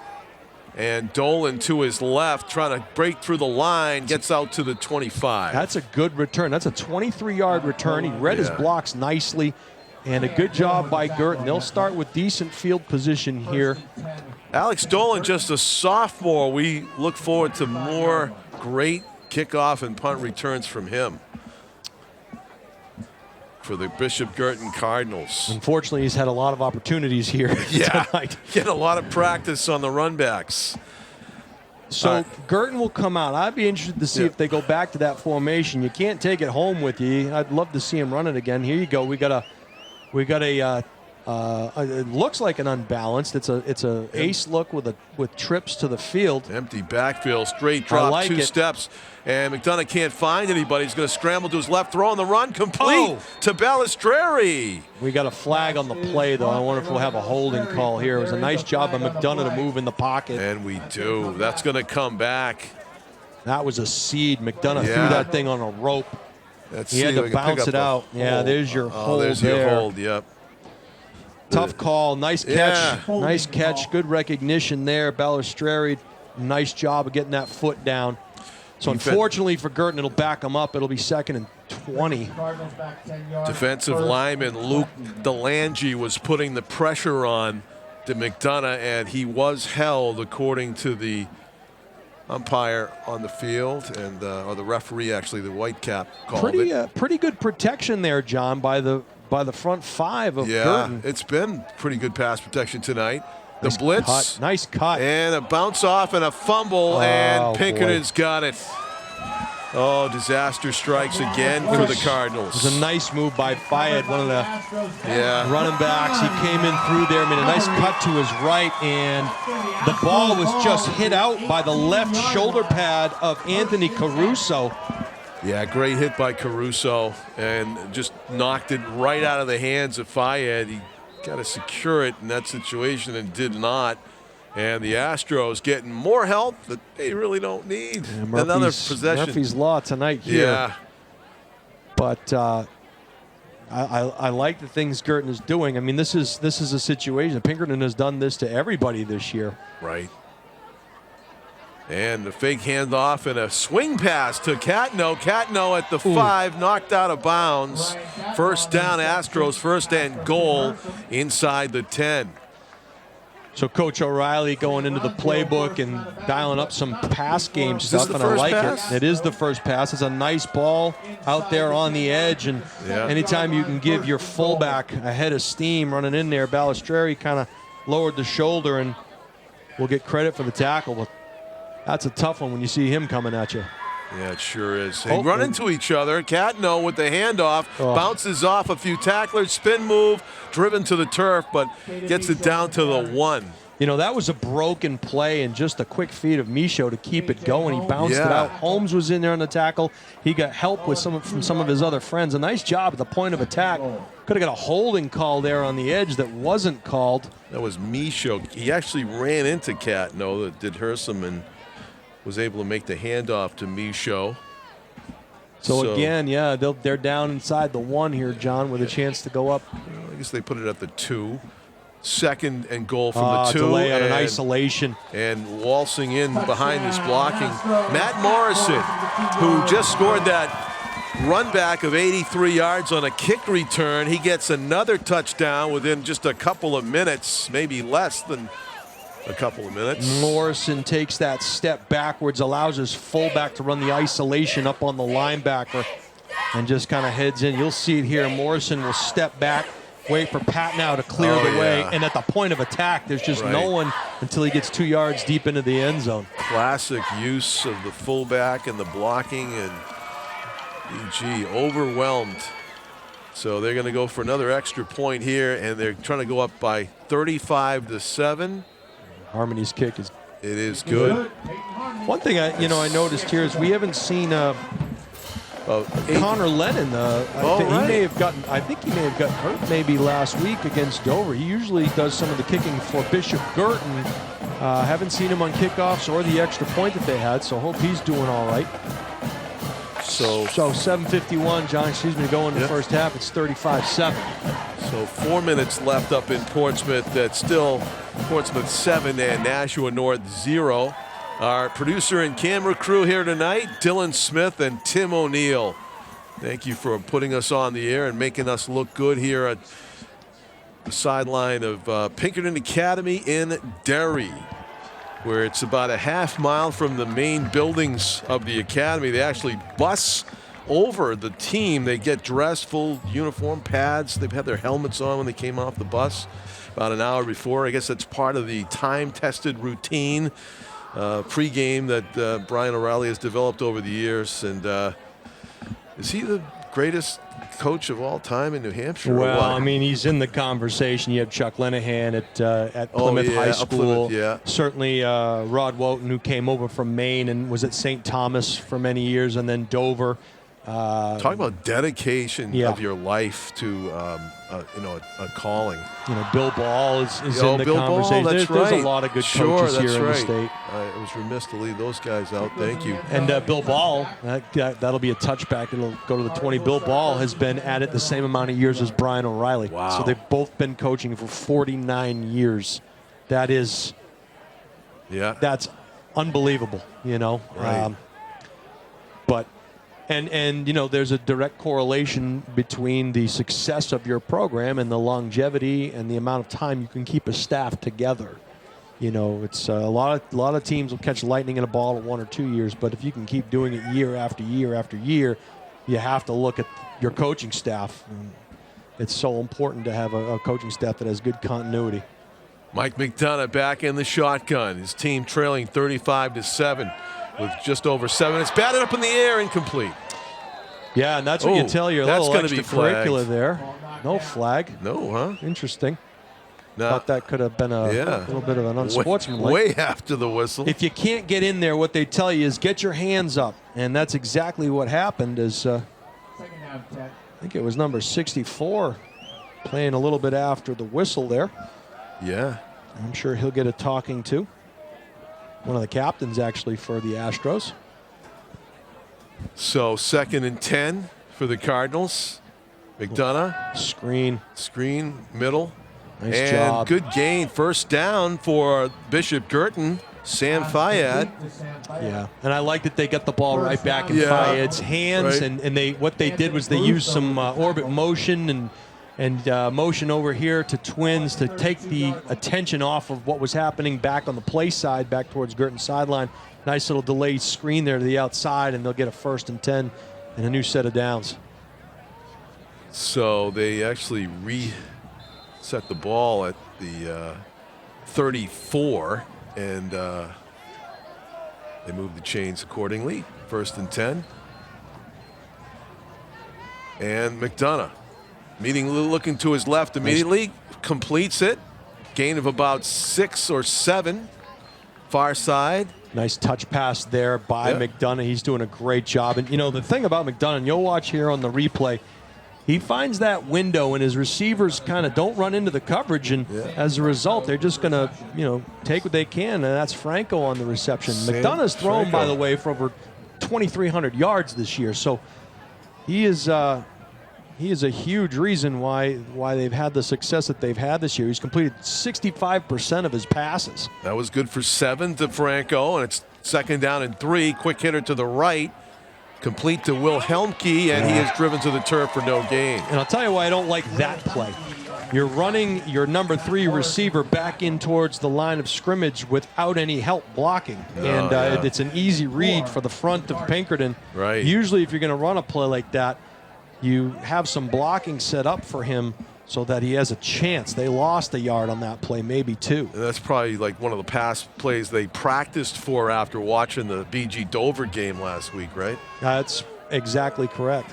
and Dolan to his left, trying to break through the line, gets out to the 25. That's a good return. That's a 23-yard return. He read his blocks nicely, and a good job by Guertin. They'll start with decent field position here. Alex Dolan, just a sophomore. We look forward to more great kickoff and punt returns from him for the Bishop Guertin Cardinals. Unfortunately, he's had a lot of opportunities here tonight. Get a lot of practice on the runbacks. So Guertin will come out. I'd be interested to see if they go back to that formation. You can't take it home with you. I'd love to see him run it again. Here you go. We got a it looks like an unbalanced. It's a ace look with trips to the field. Empty backfield, straight drop, like 2 steps, and McDonough can't find anybody. He's going to scramble to his left, throw on the run, complete to Balistreri. We got a flag on the play, though. I wonder if we'll have a holding call here. It was a nice job by McDonough to move in the pocket. And we do. That's going to come back. That was a seed. McDonough threw that thing on a rope. He had to bounce it out. Yeah, there's your hold there's there. Your hold, yep. Tough call. Nice catch. Nice catch. Good recognition there. Balistreri, nice job of getting that foot down. So unfortunately for Guertin, it'll back him up. It'll be 2nd and 20. Defensive lineman Luke DeLange was putting the pressure on to McDonough, and he was held according to the umpire on the field, and or the referee, actually, the white cap called it. Pretty good protection there, John, by the front 5 of Guertin. It's been pretty good pass protection tonight. The blitz. Nice cut. And a bounce off and a fumble, and Pinkerton's got it. Oh, disaster strikes again for the Cardinals. It was a nice move by Fayed, one of the running backs. He came in through there, made a nice cut to his right, and the ball was just hit out by the left shoulder pad of Anthony Caruso. Yeah, great hit by Caruso, and just knocked it right out of the hands of Fayed. He got to secure it in that situation and did not. And the Astros getting more help that they really don't need. Another possession. Murphy's Law tonight here. Yeah. But I like the things Guertin is doing. I mean, this is a situation. Pinkerton has done this to everybody this year. Right. And the fake handoff and a swing pass to Catno. Catno at the 5, knocked out of bounds. First down, Astros, 1st and goal inside the 10. So Coach O'Reilly going into the playbook and dialing up some pass game stuff, and I like it. It is the first pass. It's a nice ball out there on the edge, and anytime you can give your fullback a head of steam running in there, Balistreri kind of lowered the shoulder, and we'll get credit for the tackle, but that's a tough one when you see him coming at you. Yeah, it sure is. They run into each other. Catno with the handoff, bounces off a few tacklers, spin move, driven to the turf, but gets it down to the 1. You know, that was a broken play and just a quick feed of Michaud to keep it going. He bounced it out. Holmes was in there on the tackle. He got help from some of his other friends. A nice job at the point of attack. Could have got a holding call there on the edge that wasn't called. That was Michaud. He actually ran into Catno, that did Hersom, and was able to make the handoff to Michaud. So again, they're down inside the 1 here, John, with a chance to go up. I guess they put it at the 2. 2nd and goal from the 2. Delay on an isolation. And waltzing in behind this blocking, Matt Morrison, who just scored that run back of 83 yards on a kick return. He gets another touchdown within just a couple of minutes, maybe less than a couple of minutes. Morrison takes that step backwards, allows his fullback to run the isolation up on the linebacker, and just kind of heads in. You'll see it here. Morrison will step back, wait for Pat now to clear the way, and at the point of attack, there's just no one until he gets 2 yards deep into the end zone. Classic use of the fullback and the blocking, and EG overwhelmed. So they're going to go for another extra point here, and they're trying to go up by 35-7. Harmony's kick is good. One thing I noticed here is we haven't seen Connor Lennon, right. I think he may have gotten hurt maybe last week against Dover. He usually does some of the kicking for Bishop Guertin. Haven't seen him on kickoffs or the extra point that they had, so hope he's doing all right. So 7:51, John, to go in the first half. It's 35-7. So 4 minutes left up in Portsmouth. That's still Portsmouth 7 and Nashua North 0. Our producer and camera crew here tonight, Dylan Smith and Tim O'Neill. Thank you for putting us on the air and making us look good here at the sideline of Pinkerton Academy in Derry, where it's about a half mile from the main buildings of the academy. They actually bus over the team. They get dressed, full uniform, pads. They've had their helmets on when they came off the bus about an hour before. I guess that's part of the time-tested routine pregame that Brian O'Reilly has developed over the years. And is he the greatest coach of all time in New Hampshire? Well, I mean, he's in the conversation. You have Chuck Lenahan at Plymouth High School. Certainly Rod Woughton, who came over from Maine and was at St. Thomas for many years, and then Dover. Talking about dedication of your life to a calling. Bill Ball is in the conversation. There's a lot of good coaches here in the state. I was remiss to leave those guys out. Thank you. And Bill Ball, that'll be a touchback. It'll go to the 20. Bill Ball has been at it the same amount of years as Brian O'Reilly. Wow. So they've both been coaching for 49 years. That's unbelievable. Right. And there's a direct correlation between the success of your program and the longevity and the amount of time you can keep a staff together. It's a lot of teams will catch lightning in a ball in 1 or 2 years, but if you can keep doing it year after year after year, you have to look at your coaching staff. It's so important to have a coaching staff that has good continuity. Mike McDonough back in the shotgun. His team trailing 35-7. With just over 7 minutes, batted up in the air, incomplete. Yeah, and that's what you tell your little extracurricular there. No flag. No, huh? Interesting. No. Thought that could have been a little bit of an unsportsmanlike. Way after the whistle. If you can't get in there, what they tell you is get your hands up, and that's exactly what happened. I think it was number 64 playing a little bit after the whistle there. Yeah. I'm sure he'll get a talking to. One of the captains, actually, for the Astros. So 2nd and 10 for the Cardinals. McDonough. Screen, middle. Nice job. Good gain. First down for Bishop Guertin. Sam Fayad. Yeah, and I like that they got the ball right back in Fayad's hands. Right. And what they did was they used some orbit motion and motion over here to Twins to take the attention off of what was happening back on the play side, back towards Guertin sideline. Nice little delayed screen there to the outside, and they'll get a 1st and 10 and a new set of downs. So they actually reset the ball at the 34, and they moved the chains accordingly. 1st and 10. And McDonough. Looking to his left immediately, completes it. Gain of about 6 or 7. Far side. Nice touch pass there by McDonough. He's doing a great job. And, the thing about McDonough, and you'll watch here on the replay, he finds that window, and his receivers kind of don't run into the coverage. And as a result, they're just going to, take what they can. And that's Franco on the reception. McDonough's thrown, by the way, for over 2,300 yards this year. So he is a huge reason why they've had the success that they've had this year. He's completed 65% of his passes. That was good for 7 to Franco, and it's 2nd down and 3. Quick hitter to the right. Complete to Will Helmke, and he is driven to the turf for no gain. And I'll tell you why I don't like that play. You're running your number 3 receiver back in towards the line of scrimmage without any help blocking. It's an easy read for the front of Pinkerton. Right. Usually if you're going to run a play like that, you have some blocking set up for him so that he has a chance. They lost a yard on that play, maybe 2. And that's probably like one of the pass plays they practiced for after watching the BG Dover game last week, right? That's exactly correct.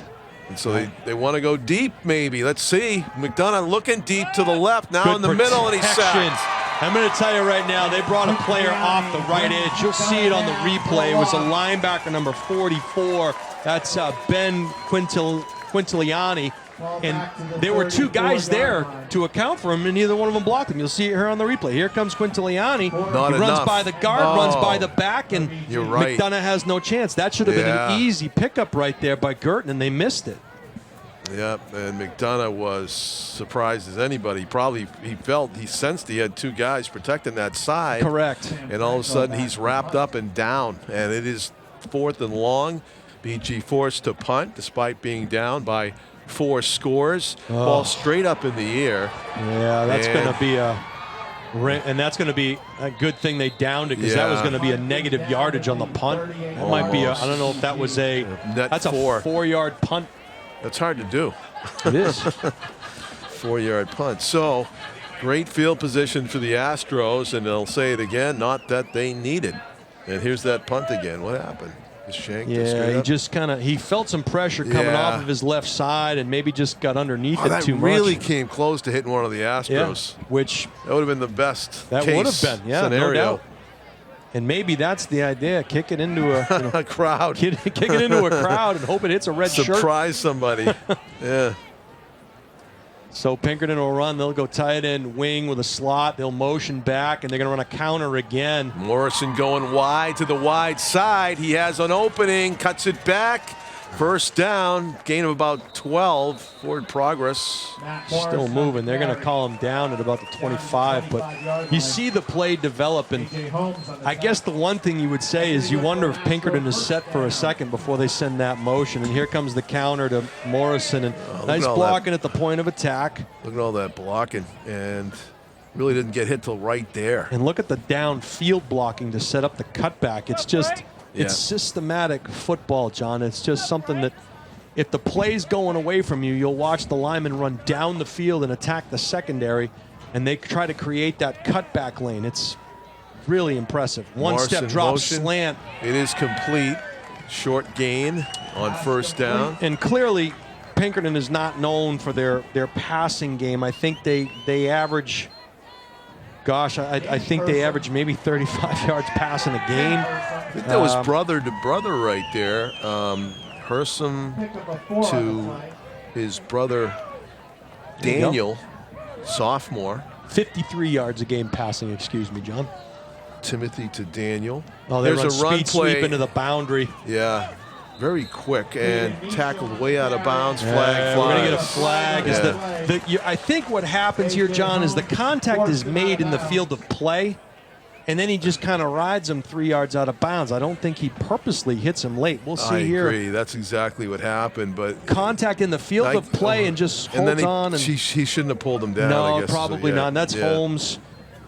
And so they want to go deep, maybe. Let's see. McDonough looking deep to the left, now Good in the middle, and he's sacked. I'm going to tell you right now, they brought a player off the right edge. You'll see it on the replay. It was a linebacker, number 44. That's Ben Quintiliani. And there were two guys there to account for him, and neither one of them blocked him. You'll see it here on the replay. Here comes Quintiliani. He runs by the guard, runs by the back, and McDonough has no chance. That should have been an easy pickup right there by Guertin, and they missed it. Yep, and McDonough was surprised as anybody. He sensed he had two guys protecting that side. Correct. And all of a sudden he's wrapped up and down, and it is 4th and long. BG forced to punt despite being down by 4 scores. Ball straight up in the air. Yeah, that's going to be that's going to be a good thing they downed it, because that was going to be a negative yardage on the punt. That might be I don't know if that was that's a 4-yard punt. That's hard to do. It is. 4-yard punt. So, great field position for the Astros, and they'll say it again, not that they needed. And here's that punt again. What happened? Just shanked it straight he up? just he felt some pressure coming off of his left side, and maybe just got underneath it too much. That really came close to hitting one of the Astros. Yeah, which that would have been the best that would have been, scenario. No doubt. And maybe that's the idea: kick it into a crowd, kick it into a crowd, and hope it hits a red shirt. Surprise somebody. Yeah. So Pinkerton will run. They'll go tight end wing with a slot. They'll motion back, and they're going to run a counter again. Morrison going wide to the wide side. He has an opening, cuts it back. First down, gain of about 12. Forward progress. Still moving. They're going to call him down at about the 25. But you see the play develop, and I guess the one thing you would say is you wonder if Pinkerton is set for a second before they send that motion. And here comes the counter to Morrison, and nice blocking at the point of attack. Look at all that blocking, and really didn't get hit till right there. And look at the downfield blocking to set up the cutback. It's just... It's systematic football, John. It's just something that if the play's going away from you, you'll watch the linemen run down the field and attack the secondary, and they try to create that cutback lane. It's really impressive. One-step drop slant. It is complete. Short gain on first down. And clearly, Pinkerton is not known for their passing game. I think they average... Gosh, I think they average maybe 35 yards passing a game. I think that was brother to brother right there. Hersom to his brother Daniel, sophomore. 53 yards a game passing, excuse me, John. Timothy to Daniel. Oh, there's a run sweep into the boundary. Yeah. Very quick and tackled way out of bounds. Flag flies. We're going to get a flag. I think what happens here, John, is the contact is made in the field of play, and then he just kind of rides him 3 yards out of bounds. I don't think he purposely hits him late. We'll see here. I agree. That's exactly what happened. But contact in the field of play and just holds on. He shouldn't have pulled him down. No, I guess. probably not. And that's Holmes.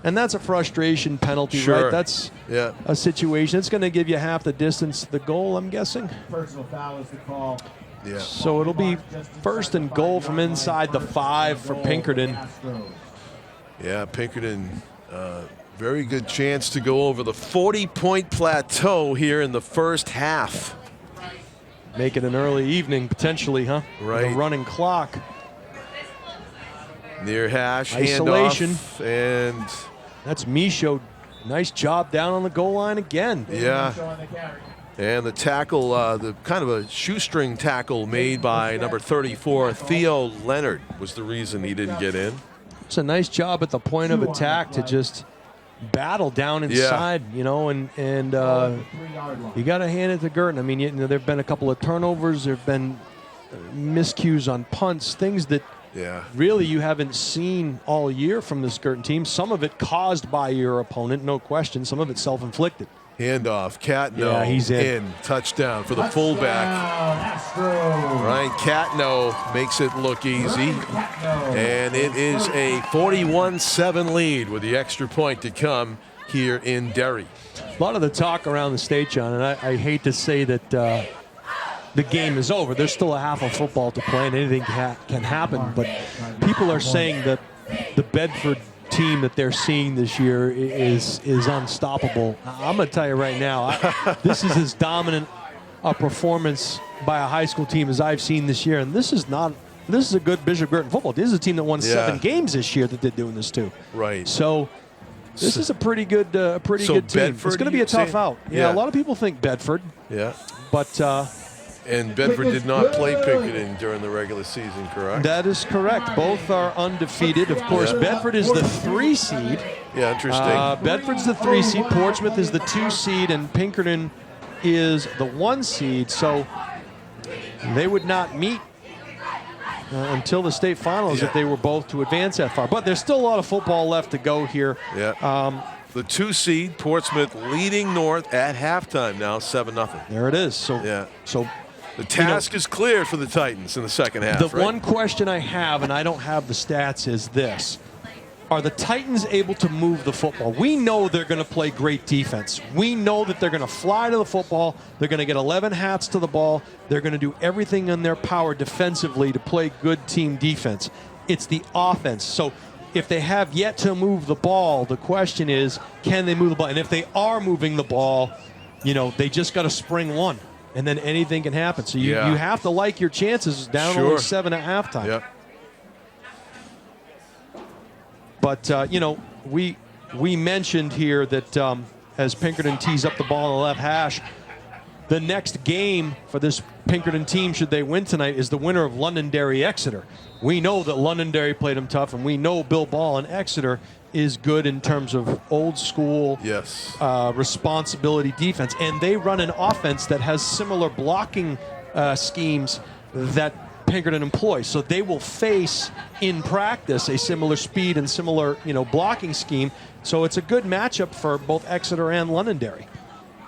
And that's a frustration penalty, right? That's a situation. It's going to give you half the distance to the goal, I'm guessing. Personal foul is the call. Yeah. So it'll be 1st and goal from inside the 5 for Pinkerton. Yeah, Pinkerton, very good chance to go over the 40-point plateau here in the first half. Make it an early evening, potentially, huh? Right. The running clock. Near hash, isolation, handoff, and that's Michaud. Nice job down on the goal line again. Yeah. And the tackle, the kind of a shoestring tackle made by number 34, Theo Leonard, was the reason he didn't get in. It's a nice job at the point of attack to just battle down inside, you know, and you got to hand it to Guertin. I mean, there have been a couple of turnovers. There have been miscues on punts, things that really you haven't seen all year from this Guertin team. Some of it caused by your opponent, no question. Some of it self-inflicted. Handoff, Catno he's in. Touchdown for the fullback. Ryan Catno makes it look easy. And it is a 41-7 lead with the extra point to come here in Derry. A lot of the talk around the state, John, and I hate to say that the game is over. There's still a half of football to play, and anything can happen. But people are saying that the Bedford team that they're seeing this year is unstoppable. I'm going to tell you right now, this is as dominant a performance by a high school team as I've seen this year. And this is a good Bishop Guertin football. This is a team that won 7 games this year that they're doing this too. Right. So This is a pretty good good team. Bedford, It's going to be a tough out. Yeah, a lot of people think Bedford. Yeah. But and Bedford did not play Pinkerton during the regular season, correct? that is correct. Both are undefeated. Of course, Bedford is the 3 seed. Yeah, interesting. Bedford's the 3 seed. Portsmouth is the 2 seed, and Pinkerton is the 1 seed. So they would not meet until the state finals if they were both to advance that far. But there's still a lot of football left to go here. Yeah. The 2 seed, Portsmouth, leading North at halftime now, 7-0. There it is. So the task is clear for the Titans in the second half. The one question I have, and I don't have the stats, is this. Are the Titans able to move the football? We know they're going to play great defense. We know that they're going to fly to the football. They're going to get 11 hats to the ball. They're going to do everything in their power defensively to play good team defense. It's the offense. So if they have yet to move the ball, the question is, can they move the ball? And if they are moving the ball, they just got to spring one, and then anything can happen. So you have to like your chances down only 7 at halftime. Yep. But, we mentioned here that as Pinkerton tees up the ball on the left hash, the next game for this Pinkerton team, should they win tonight, is the winner of Londonderry Exeter. We know that Londonderry played them tough, and we know Bill Ball in Exeter is good in terms of old school responsibility defense. And they run an offense that has similar blocking schemes that Pinkerton employs. So they will face in practice a similar speed and similar blocking scheme. So it's a good matchup for both Exeter and Londonderry.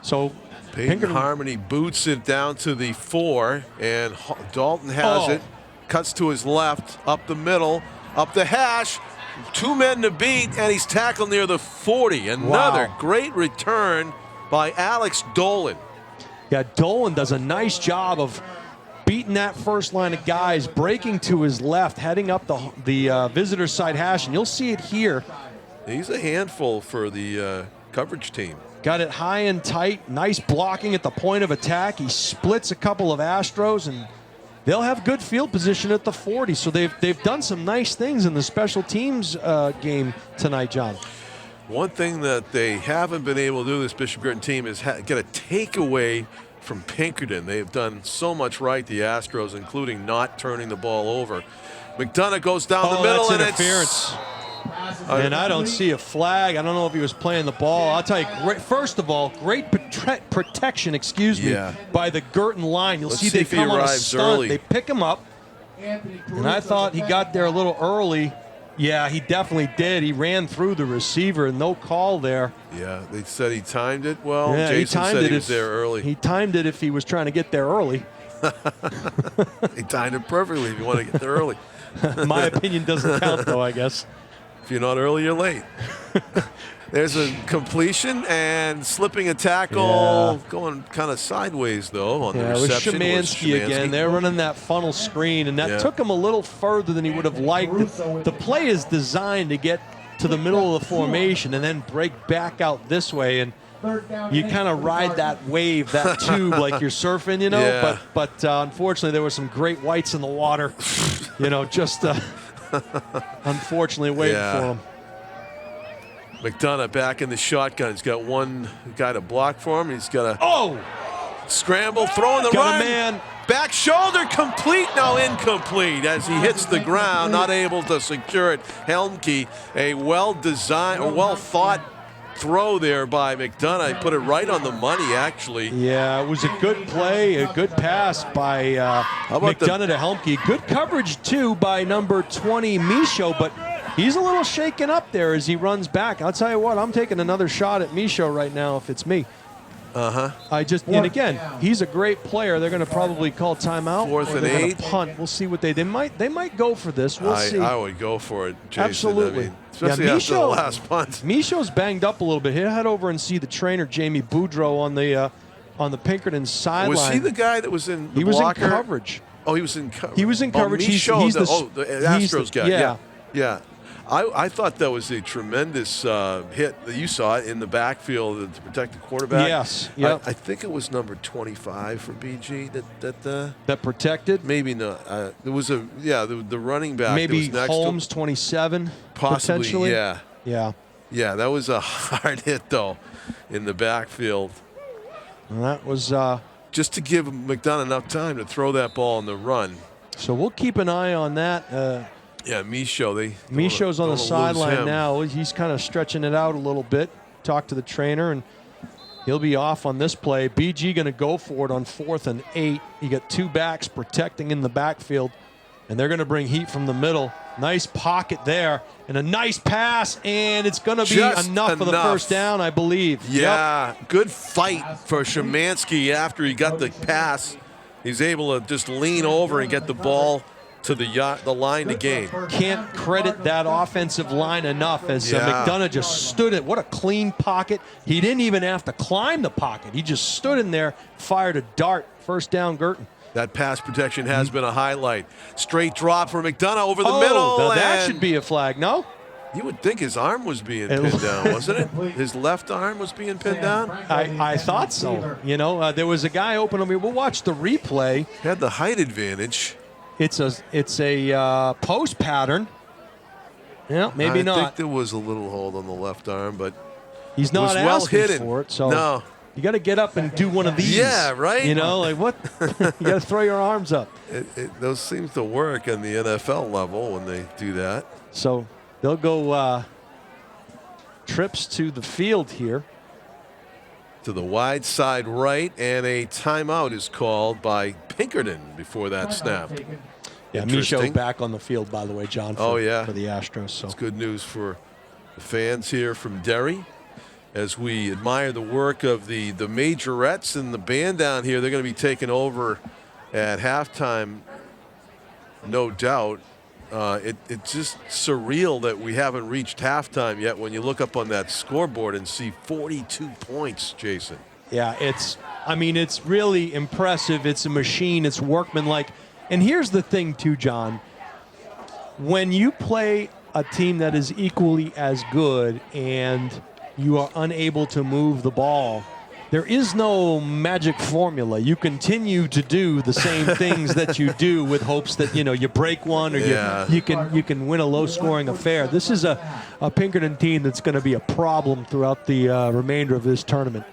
So Peyton Harmony boots it down to the 4, and Dalton has it. Cuts to his left, up the middle, up the hash. 2 men to beat, and he's tackled near the 40. Another great return by Alex Dolan. Yeah, Dolan does a nice job of beating that first line of guys, breaking to his left, heading up the visitor side hash, and you'll see it here. He's a handful for the coverage team. Got it high and tight, nice blocking at the point of attack. He splits a couple of Astros, and they'll have good field position at the 40. So they've done some nice things in the special teams game tonight, John. One thing that they haven't been able to do, this Bishop Guertin team, is get a takeaway from Pinkerton. They have done so much right, the Astros, including not turning the ball over. McDonough goes down the middle, and interference. And I don't see a flag. I don't know if he was playing the ball. I'll tell you, first of all, great protection, by the Guertin line. You'll see they come on a stunt. Early. They pick him up. And I thought he got there a little early. Yeah, he definitely did. He ran through the receiver, no call there. Yeah, they said he timed it well. Yeah, Jason said he was there early. He timed it if he was trying to get there early. He timed it perfectly if you want to get there early. My opinion doesn't count, though, I guess. If you're not early, you're late. There's a completion and slipping a tackle, going kind of sideways, though, on the reception. It was Szymanski again. They're running that funnel screen, and that took him a little further than he would have liked. The play is designed to get to the middle of the formation and then break back out this way, and you kind of ride that wave, that tube, like you're surfing, But unfortunately, there were some great whites in the water, just unfortunately waiting for him. McDonough back in the shotgun. He's got one guy to block for him. He's got a scramble, throwing the run. Man. Back shoulder complete, now incomplete as he hits the ground, not able to secure it. Helmke, a well-designed or well-thought throw there by McDonough. He put it right on the money, actually. Yeah, it was a good play, a good pass by McDonough to Helmke. Good coverage, too, by number 20, Michaud, but he's a little shaken up there as he runs back. I'll tell you what, I'm taking another shot at Michaud right now if it's me. And again, he's a great player. They're going to probably call timeout. 4th and 8. Punt. We'll see what they might go for this. We'll see. I would go for it, Jason. Absolutely. I mean, especially after the last punt. Michaud's banged up a little bit. He'll head over and see the trainer, Jamie Boudreau, on the Pinkerton sideline. Was he the guy that was in the He blocker? Was in coverage. Oh, he was in coverage. He was in coverage. He's the Astros guy. Yeah. I thought that was a tremendous hit that you saw it in the backfield to protect the quarterback. Yes. Yep. I think it was number 25 for BG that protected. Maybe not. It was the running back. Maybe that was next Holmes, 27. Possibly. Potentially. Yeah. Yeah. Yeah, that was a hard hit, though, in the backfield. And that was just to give McDonough enough time to throw that ball on the run. So we'll keep an eye on that. Yeah, Michaud. Michaud's on the sideline now. He's kind of stretching it out a little bit. Talk to the trainer, and he'll be off on this play. BG going to go for it on 4th and 8. You got 2 backs protecting in the backfield, and they're going to bring heat from the middle. Nice pocket there, and a nice pass, and it's going to be enough for the first down, I believe. Yeah, good fight for Szymanski after he got the pass. He's able to just lean over and get the ball to the line to gain. Can't credit that offensive line enough as McDonough just stood it. What a clean pocket. He didn't even have to climb the pocket. He just stood in there, fired a dart. First down, Guertin. That pass protection has been a highlight. Straight drop for McDonough over the middle. Now that should be a flag, no? You would think his arm was being pinned down, wasn't it? His left arm was being pinned down? I thought so. You know, there was a guy open on me. We'll watch the replay. Had the height advantage. It's a post pattern. Yeah, maybe not. I think there was a little hold on the left arm, but he's not asking for it. So no. You got to get up and do one of these. Yeah, right. You know, like what? You got to throw your arms up. Those seems to work on the NFL level when they do that. So they'll go trips to the field here. To the wide side right, and a timeout is called by Pinkerton before that snap. Yeah, Michaud back on the field, by the way, John, for the Astros. So it's good news for the fans here from Derry. As we admire the work of the majorettes and the band down here, they're going to be taking over at halftime, no doubt. It's just surreal that we haven't reached halftime yet when you look up on that scoreboard and see 42 points, Jason. Yeah, it's really impressive. It's a machine. It's workmanlike. And here's the thing, too, John. When you play a team that is equally as good and you are unable to move the ball, there is no magic formula. You continue to do the same things that you do with hopes that, you know, you break one or you can win a low-scoring affair. This is a Pinkerton team that's going to be a problem throughout the remainder of this tournament.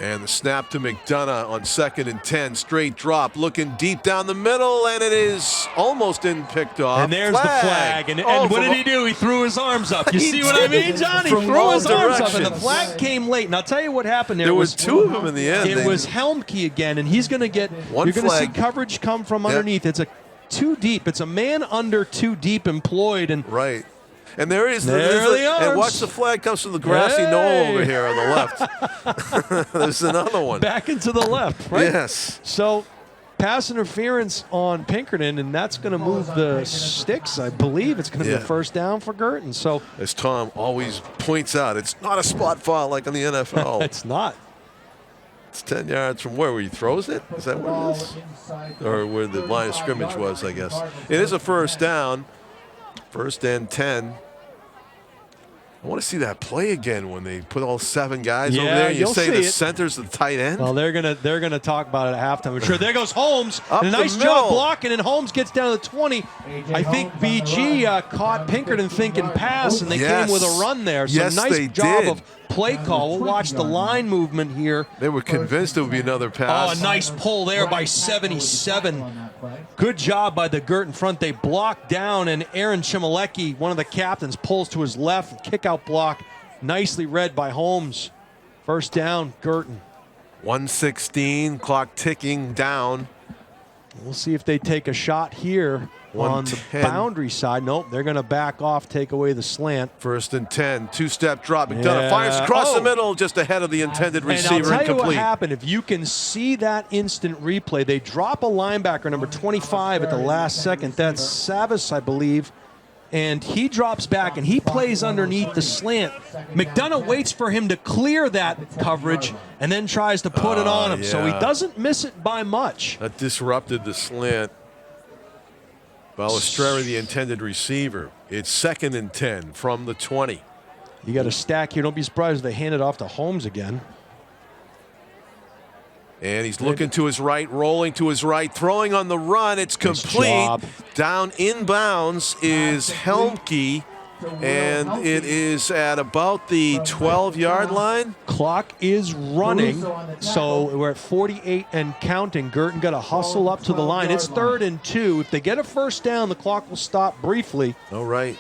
And the snap to McDonough on 2nd and 10. Straight drop, looking deep down the middle, and it is almost picked off. And there's the flag. And what did he do? He threw his arms up. You see what I mean, John? He threw his arms up, and the flag came late. And I'll tell you what happened there. There was 2 of them in the end. It was Helmke again, and he's going to get – you're going to see coverage come from underneath. It's a too deep. It's a man under 2 deep employed. And right. And there is and watch the flag comes from the grassy knoll over here on the left. There's another one. Back into the left, right? Yes. So pass interference on Pinkerton, and that's going to move the sticks. I believe it's going to be a first down for Guertin. So as Tom always points out, it's not a spot foul like in the NFL. It's not. It's 10 yards from where he throws it? Is that what it is? Or where the line of scrimmage was, I guess. It is a first down. 1st and 10. I want to see that play again when they put all 7 guys over there. You say the center's the tight end. Well, they're gonna talk about it at halftime. I'm sure. There goes Holmes. Up and a nice the middle. job blocking, and Holmes gets down to the 20. I think BG caught Pinkerton thinking pass, and they came with a run there. So nice job of play call. We'll watch the line movement here. They were convinced it would be another pass. Oh, a nice pull there by 77. Good job by the Guertin front. They blocked down, and Aaron Chimalecki, one of the captains, pulls to his left. Kick out block. Nicely read by Holmes. First down, Guertin. 1:16, clock ticking down. We'll see if they take a shot here on the boundary side. Nope, they're going to back off, take away the slant. 1st and 10, 2-step drop. McDonough fires across the middle, just ahead of the intended receiver. And I'll tell you incomplete. what happened. If you can see that instant replay, they drop a linebacker, number 25, at the last second. That's Savis, I believe. And he drops back, and he plays underneath the slant. McDonough waits for him to clear that coverage and then tries to put it on him. So he doesn't miss it by much. That disrupted the slant. Balestreri, the intended receiver. It's 2nd and 10 from the 20. You got a stack here. Don't be surprised if they hand it off to Holmes again. And he's looking to his right, rolling to his right, throwing on the run. It's complete. Down inbounds is Helmke. and it is at about the 12-yard line. Clock is running, so we're at 48 and counting. Guertin got to hustle up to the line. It's 3rd and 2. If they get a first down, the clock will stop briefly. All right.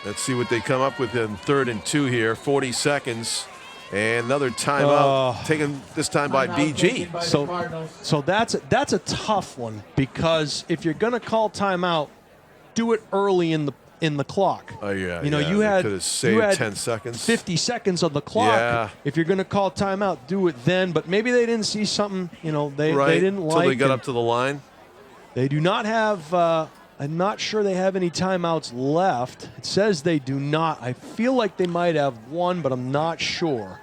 Let's see what they come up with in 3rd and 2 here. 40 seconds. And another timeout taken this time by BG. So that's a tough one, because if you're going to call timeout, do it early in the clock. Oh yeah. You know, yeah, you had 10 seconds. 50 seconds on the clock. Yeah. If you're going to call timeout, do it then. But maybe they didn't see something, they didn't like. Until they got up to the line. They do not have. I'm not sure they have any timeouts left. It says they do not. I feel like they might have one, but I'm not sure.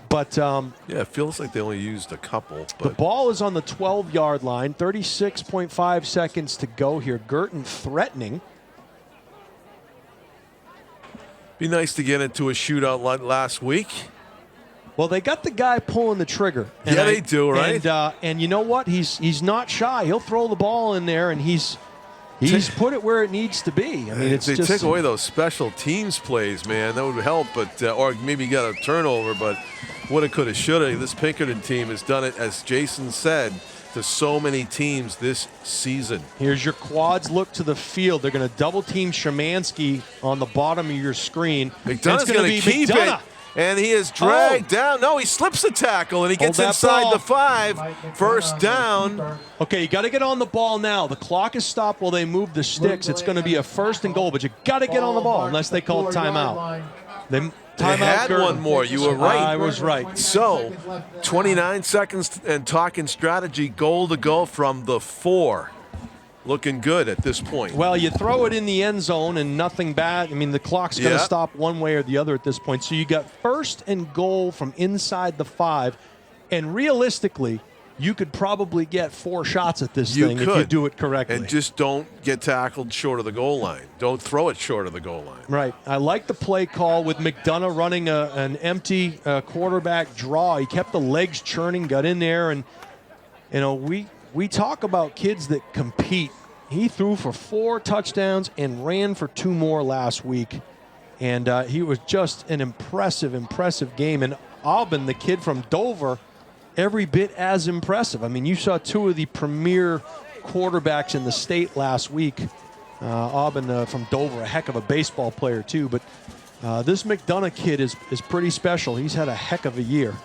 But yeah, it feels like they only used a couple. But the ball is on the 12-yard line. 36.5 seconds to go here. Guertin threatening. Be nice to get into a shootout like last week. Well, they got the guy pulling the trigger. Yeah, they do, right? And you know what? He's not shy. He'll throw the ball in there, and he's put it where it needs to be. I mean, it's they just take away those special teams plays, man. That would help, but or maybe get a turnover. But woulda, coulda, shoulda. This Pinkerton team has done it, as Jason said, to so many teams this season. Here's your quads look to the field. They're going to double team Szymanski on the bottom of your screen. McDonough's going to keep it. And he is dragged down. No, he slips the tackle, and he gets inside the 5. First down. Okay, you got to get on the ball now. The clock is stopped while they move the sticks. It's going to be a 1st and goal, but you got to get on the ball unless they call timeout. They had one more. You were right. I was right. So, 29 seconds and talking strategy. Goal to go from the 4. Looking good at this point. Well, you throw it in the end zone and nothing bad. I mean, the clock's going to stop one way or the other at this point. So you got 1st and goal from inside the 5. And realistically, you could probably get 4 shots at this thing if you do it correctly. And just don't get tackled short of the goal line. Don't throw it short of the goal line. Right. I like the play call with McDonough running an empty quarterback draw. He kept the legs churning, got in there, and we talk about kids that compete. He threw for 4 touchdowns and ran for 2 more last week. And he was just an impressive game. And Aubin, the kid from Dover, every bit as impressive. I mean, you saw 2 of the premier quarterbacks in the state last week. Aubin from Dover, a heck of a baseball player too. But this McDonough kid is pretty special. He's had a heck of a year.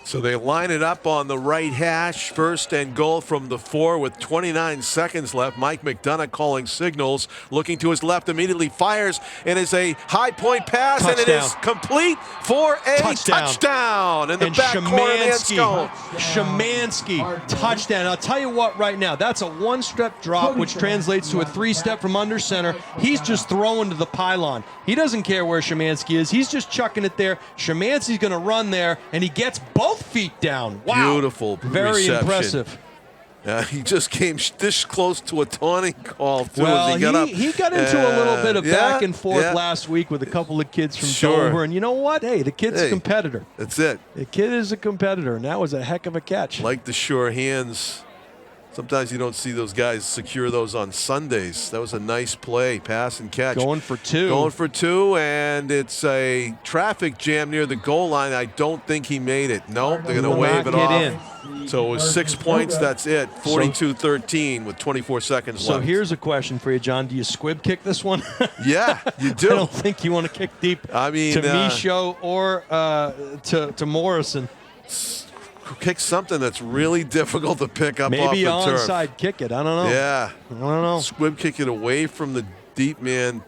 So they line it up on the right hash. 1st and goal from the 4 with 29 seconds left. Mike McDonough calling signals. Looking to his left, immediately fires. It is a high point pass, and it is complete for a touchdown in the back corner of the end zone. Szymanski, touchdown. I'll tell you what right now, that's a 1-step drop, which translates to a 3-step from under center. He's just throwing to the pylon. He doesn't care where Szymanski is. He's just chucking it there. Szymanski's going to run there, and he gets both feet down. Wow. Beautiful Very reception. Impressive. He just came this close to a taunting call, too, well, as he got up. He got into a little bit of back and forth last week with a couple of kids from Dover. And you know what? Hey, the kid's a competitor. That's it. The kid is a competitor, and that was a heck of a catch. Like the sure hands. Sometimes you don't see those guys secure those on Sundays. That was a nice play, pass and catch. Going for 2. Going for 2, and it's a traffic jam near the goal line. I don't think he made it. No, they're going to wave it off. So it was 6 points. That's it. 42-13 with 24 seconds left. So here's a question for you, John. Do you squib kick this one? Yeah, you do. I don't think you want to kick deep to Michaud or to Morrison. Kick something that's really difficult to pick up Maybe off the turf. Onside kick it. I don't know. Yeah. I don't know. Squib kick it away from the deep man.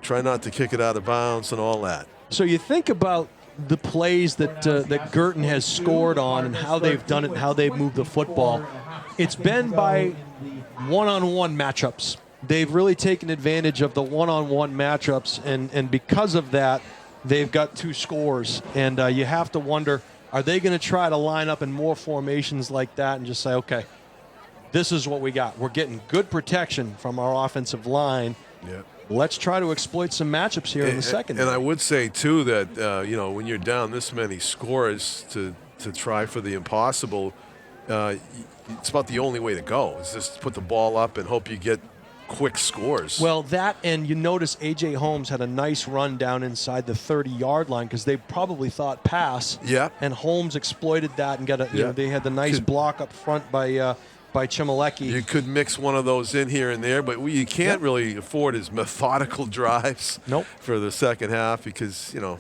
Try not to kick it out of bounds and all that. So you think about the plays that Guertin has scored on and how they've done it and how they've moved the football. It's been by one-on-one matchups. They've really taken advantage of the one-on-one matchups, and because of that, they've got 2 scores. And you have to wonder, are they going to try to line up in more formations like that and just say, okay, this is what we got. We're getting good protection from our offensive line. Yeah. Let's try to exploit some matchups here in the second. And I would say, too, that, when you're down this many scores to try for the impossible, it's about the only way to go. Is just put the ball up and hope you get quick scores. Well, that, and you notice A.J. Holmes had a nice run down inside the 30-yard line because they probably thought pass. Yeah. And Holmes exploited that and got a. You know, they had the nice block up front by Chimalecki. You could mix one of those in here and there, but you can't really afford his methodical drives for the second half because, you know.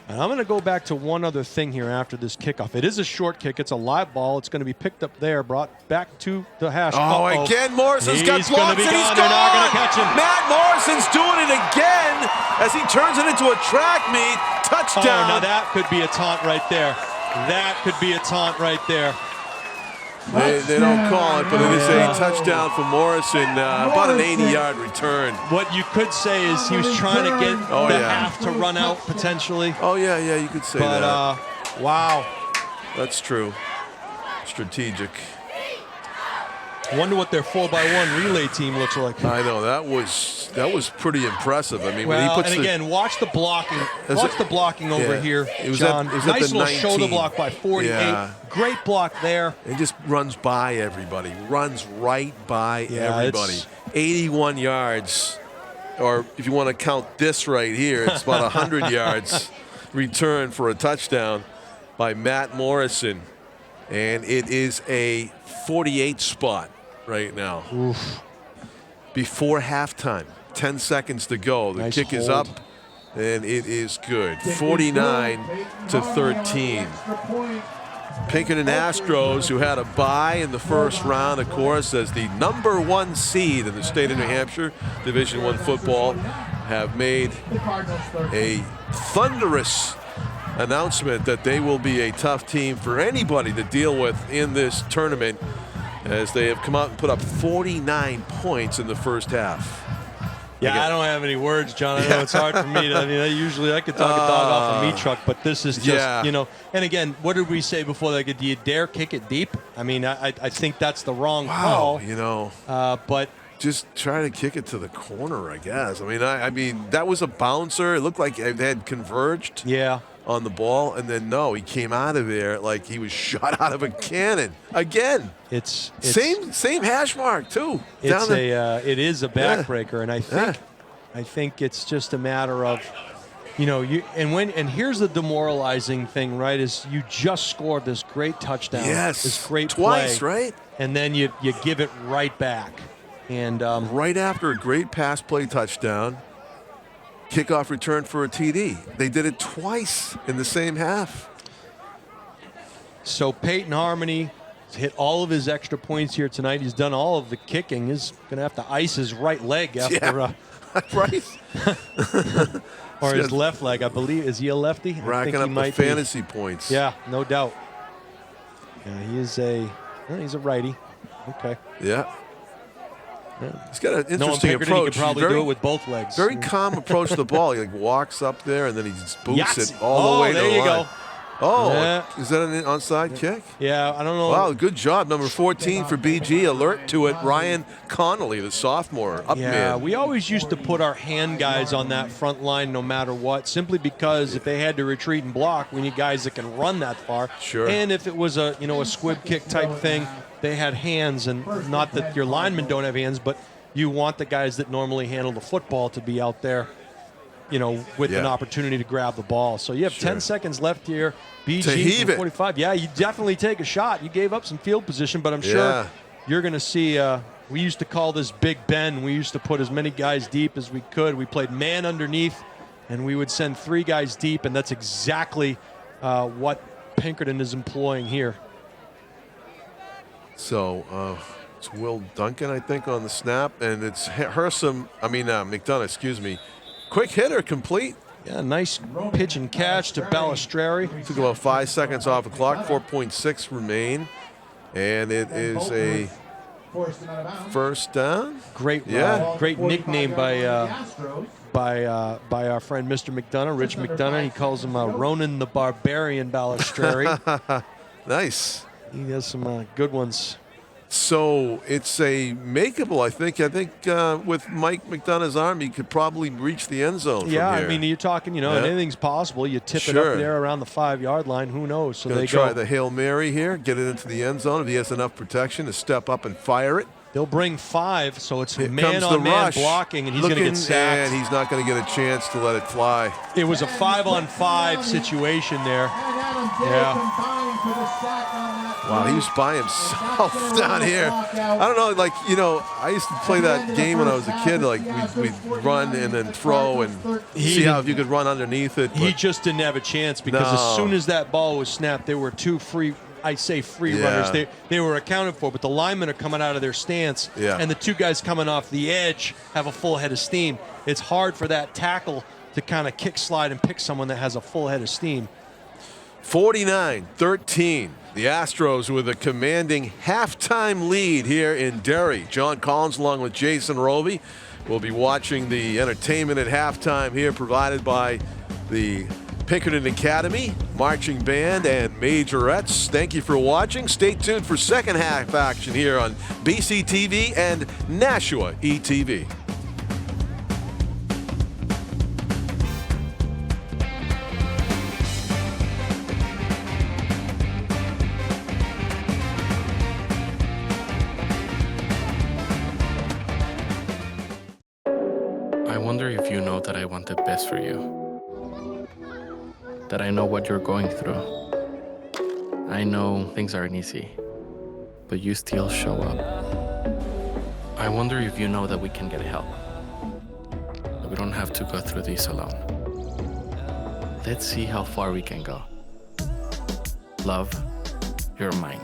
And I'm going to go back to one other thing here after this kickoff. It is a short kick. It's a live ball. It's going to be picked up there, brought back to the hash. Again, Morrison's got blocks and he's gone. They're not going to catch him. Matt Morrison's doing it again as he turns it into a track meet. Touchdown. Now that could be a taunt right there. That could be a taunt right there. They don't call it, but it is a touchdown for Morrison, about an 80-yard return. What you could say is he was trying to get the half to run out potentially. Oh, yeah, you could say that. But, wow. That's true. Strategic. Wonder what their 4x1 relay team looks like. I know, that was pretty impressive. I mean, well, when he puts again, watch the blocking. Watch the blocking over here, John. Nice little shoulder block by 48. Yeah. Great block there. He just runs by everybody. Runs right by everybody. 81 yards. Or if you want to count this right here, it's about 100 yards return for a touchdown by Matt Morrison. And it is a 48 spot right now. Oof. Before halftime, 10 seconds to go. The kick is up, and it is good. 49-13. Pinkerton Astros, who had a bye in the first round, of course, as the #1 seed in the state of New Hampshire, Division I football, have made a thunderous announcement that they will be a tough team for anybody to deal with in this tournament, as they have come out and put up 49 points in the first half. Yeah, I don't have any words, John. I know it's hard for me. I mean, usually I could talk a dog off a meat truck, but this is just, you know. And again, what did we say before? Like, do you dare kick it deep? I mean, I think that's the wrong call. You know. But just try to kick it to the corner, I guess. I mean, that was a bouncer. It looked like they had converged. Yeah. On the ball, and then he came out of there like he was shot out of a cannon again. It's same hash mark too. It is a backbreaker, and I think it's just a matter of, you know, and here's the demoralizing thing, right? Is you just scored this great touchdown, this great twice, play, right? And then you give it right back, and right after a great pass play touchdown. Kickoff return for a TD. They did it twice in the same half. So Peyton Harmony hit all of his extra points here tonight. He's done all of the kicking. He's going to have to ice his right leg after. Right. Or his left leg, I believe. Is he a lefty? Racking up the fantasy points. Yeah, no doubt. Yeah, he's a righty. Okay. Yeah. He's got an interesting approach. He could probably do it with both legs. Very calm approach to the ball. He walks up there and then he just boots it all the way to the line. There you go. Oh, is that an onside kick? Yeah, I don't know. Wow, good job. Number 14 for BG. Alert to it. Ryan Connolly, the sophomore, up mid. Yeah, we always used to put our hand guys on that front line no matter what, simply because if they had to retreat and block, we need guys that can run that far. Sure. And if it was a squib kick type thing, they had hands, and not that your linemen don't have hands, but you want the guys that normally handle the football to be out there, with an opportunity to grab the ball. So you have 10 seconds left here. BG from 45. Yeah, you definitely take a shot. You gave up some field position, but I'm sure you're going to see. We used to call this Big Ben. We used to put as many guys deep as we could. We played man underneath, and we would send 3 guys deep, and that's exactly what Pinkerton is employing here. So it's Will Duncan, I think, on the snap, and it's McDonough, excuse me. Quick hitter, complete. Yeah, nice pitch and catch to Balistreri. Took about 5 seconds off the clock, 4.6 remain, and it is a first down. Great nickname by our friend Mr. McDonough, Rich McDonough. He calls him Ronan the Barbarian Balistreri. Nice. He has some good ones. So it's a makeable, I think. With Mike McDonough's arm, he could probably reach the end zone. Yeah, from here. I mean, you're talking, anything's possible. You tip it up there around the 5-yard line. Who knows? So they try the Hail Mary here, get it into the end zone. If he has enough protection to step up and fire it. They'll bring 5, so it's Here man comes on the man rush. blocking, and he's going to Looking, get sacked. and he's not going to get a chance to let it fly. It was a 5-on-5 situation there. Wow, he was by himself down here. I don't know, like, you know, I used to play that game when I was a kid. Like, we'd run and then throw and see how if you could run underneath it. He just didn't have a chance because as soon as that ball was snapped, there were 2 free runners. They were accounted for, but the linemen are coming out of their stance, and the 2 guys coming off the edge have a full head of steam. It's hard for that tackle to kind of kick slide and pick someone that has a full head of steam. 49-13. The Astros with a commanding halftime lead here in Derry. John Collins along with Jason Robie will be watching the entertainment at halftime here provided by the Pinkerton Academy, Marching Band, and Majorettes. Thank you for watching. Stay tuned for second half action here on BCTV and Nashua ETV. I wonder if you know that I want the best for you. That I know what you're going through. I know things aren't easy, but you still show up. I wonder if you know that we can get help. That we don't have to go through this alone. Let's see how far we can go. Love your mind.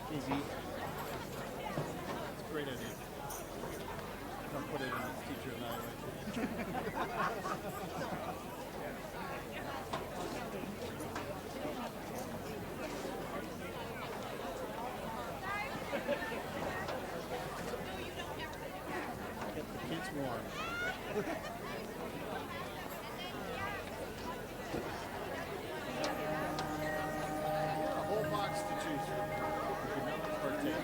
Easy. It's a great idea. Don't put it in the teacher evaluation. Get the kids warm. A whole box to choose from. Or two.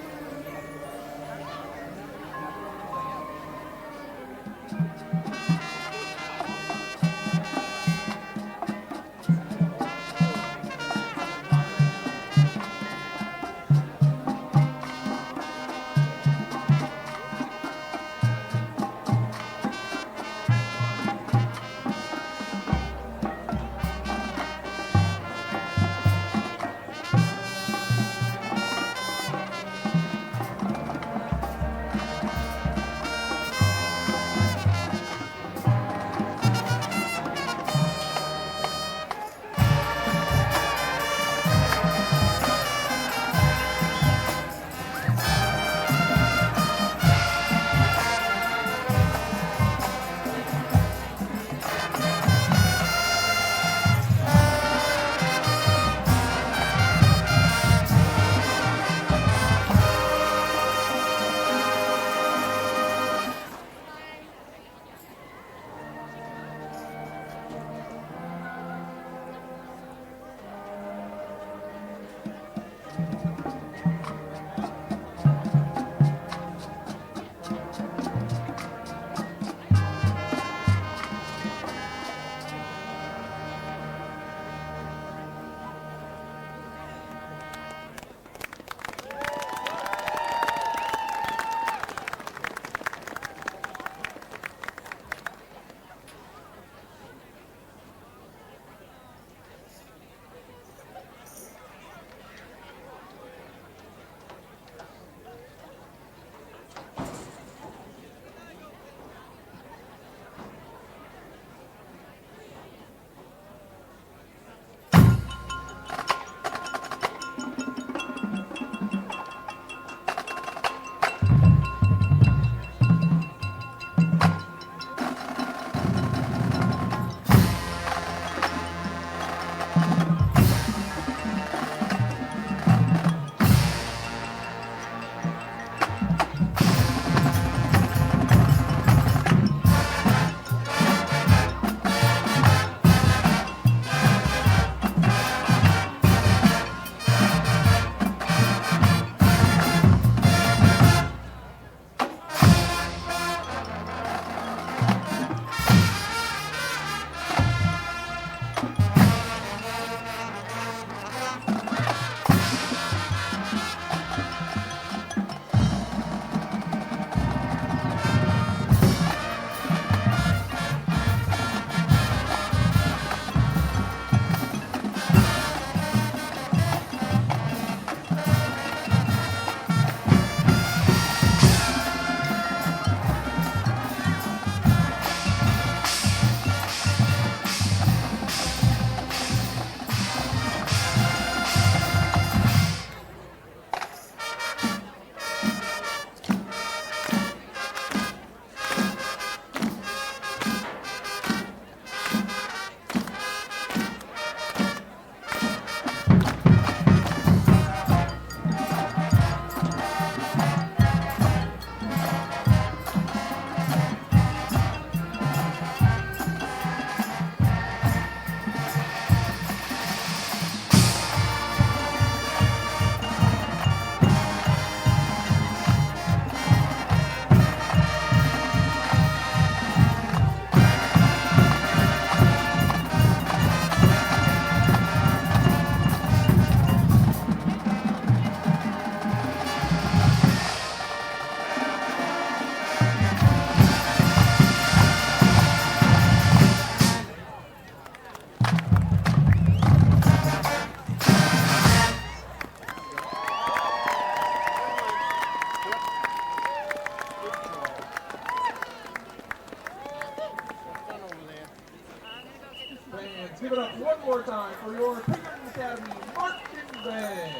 Give it up one more time for your Pinkerton Academy marching band.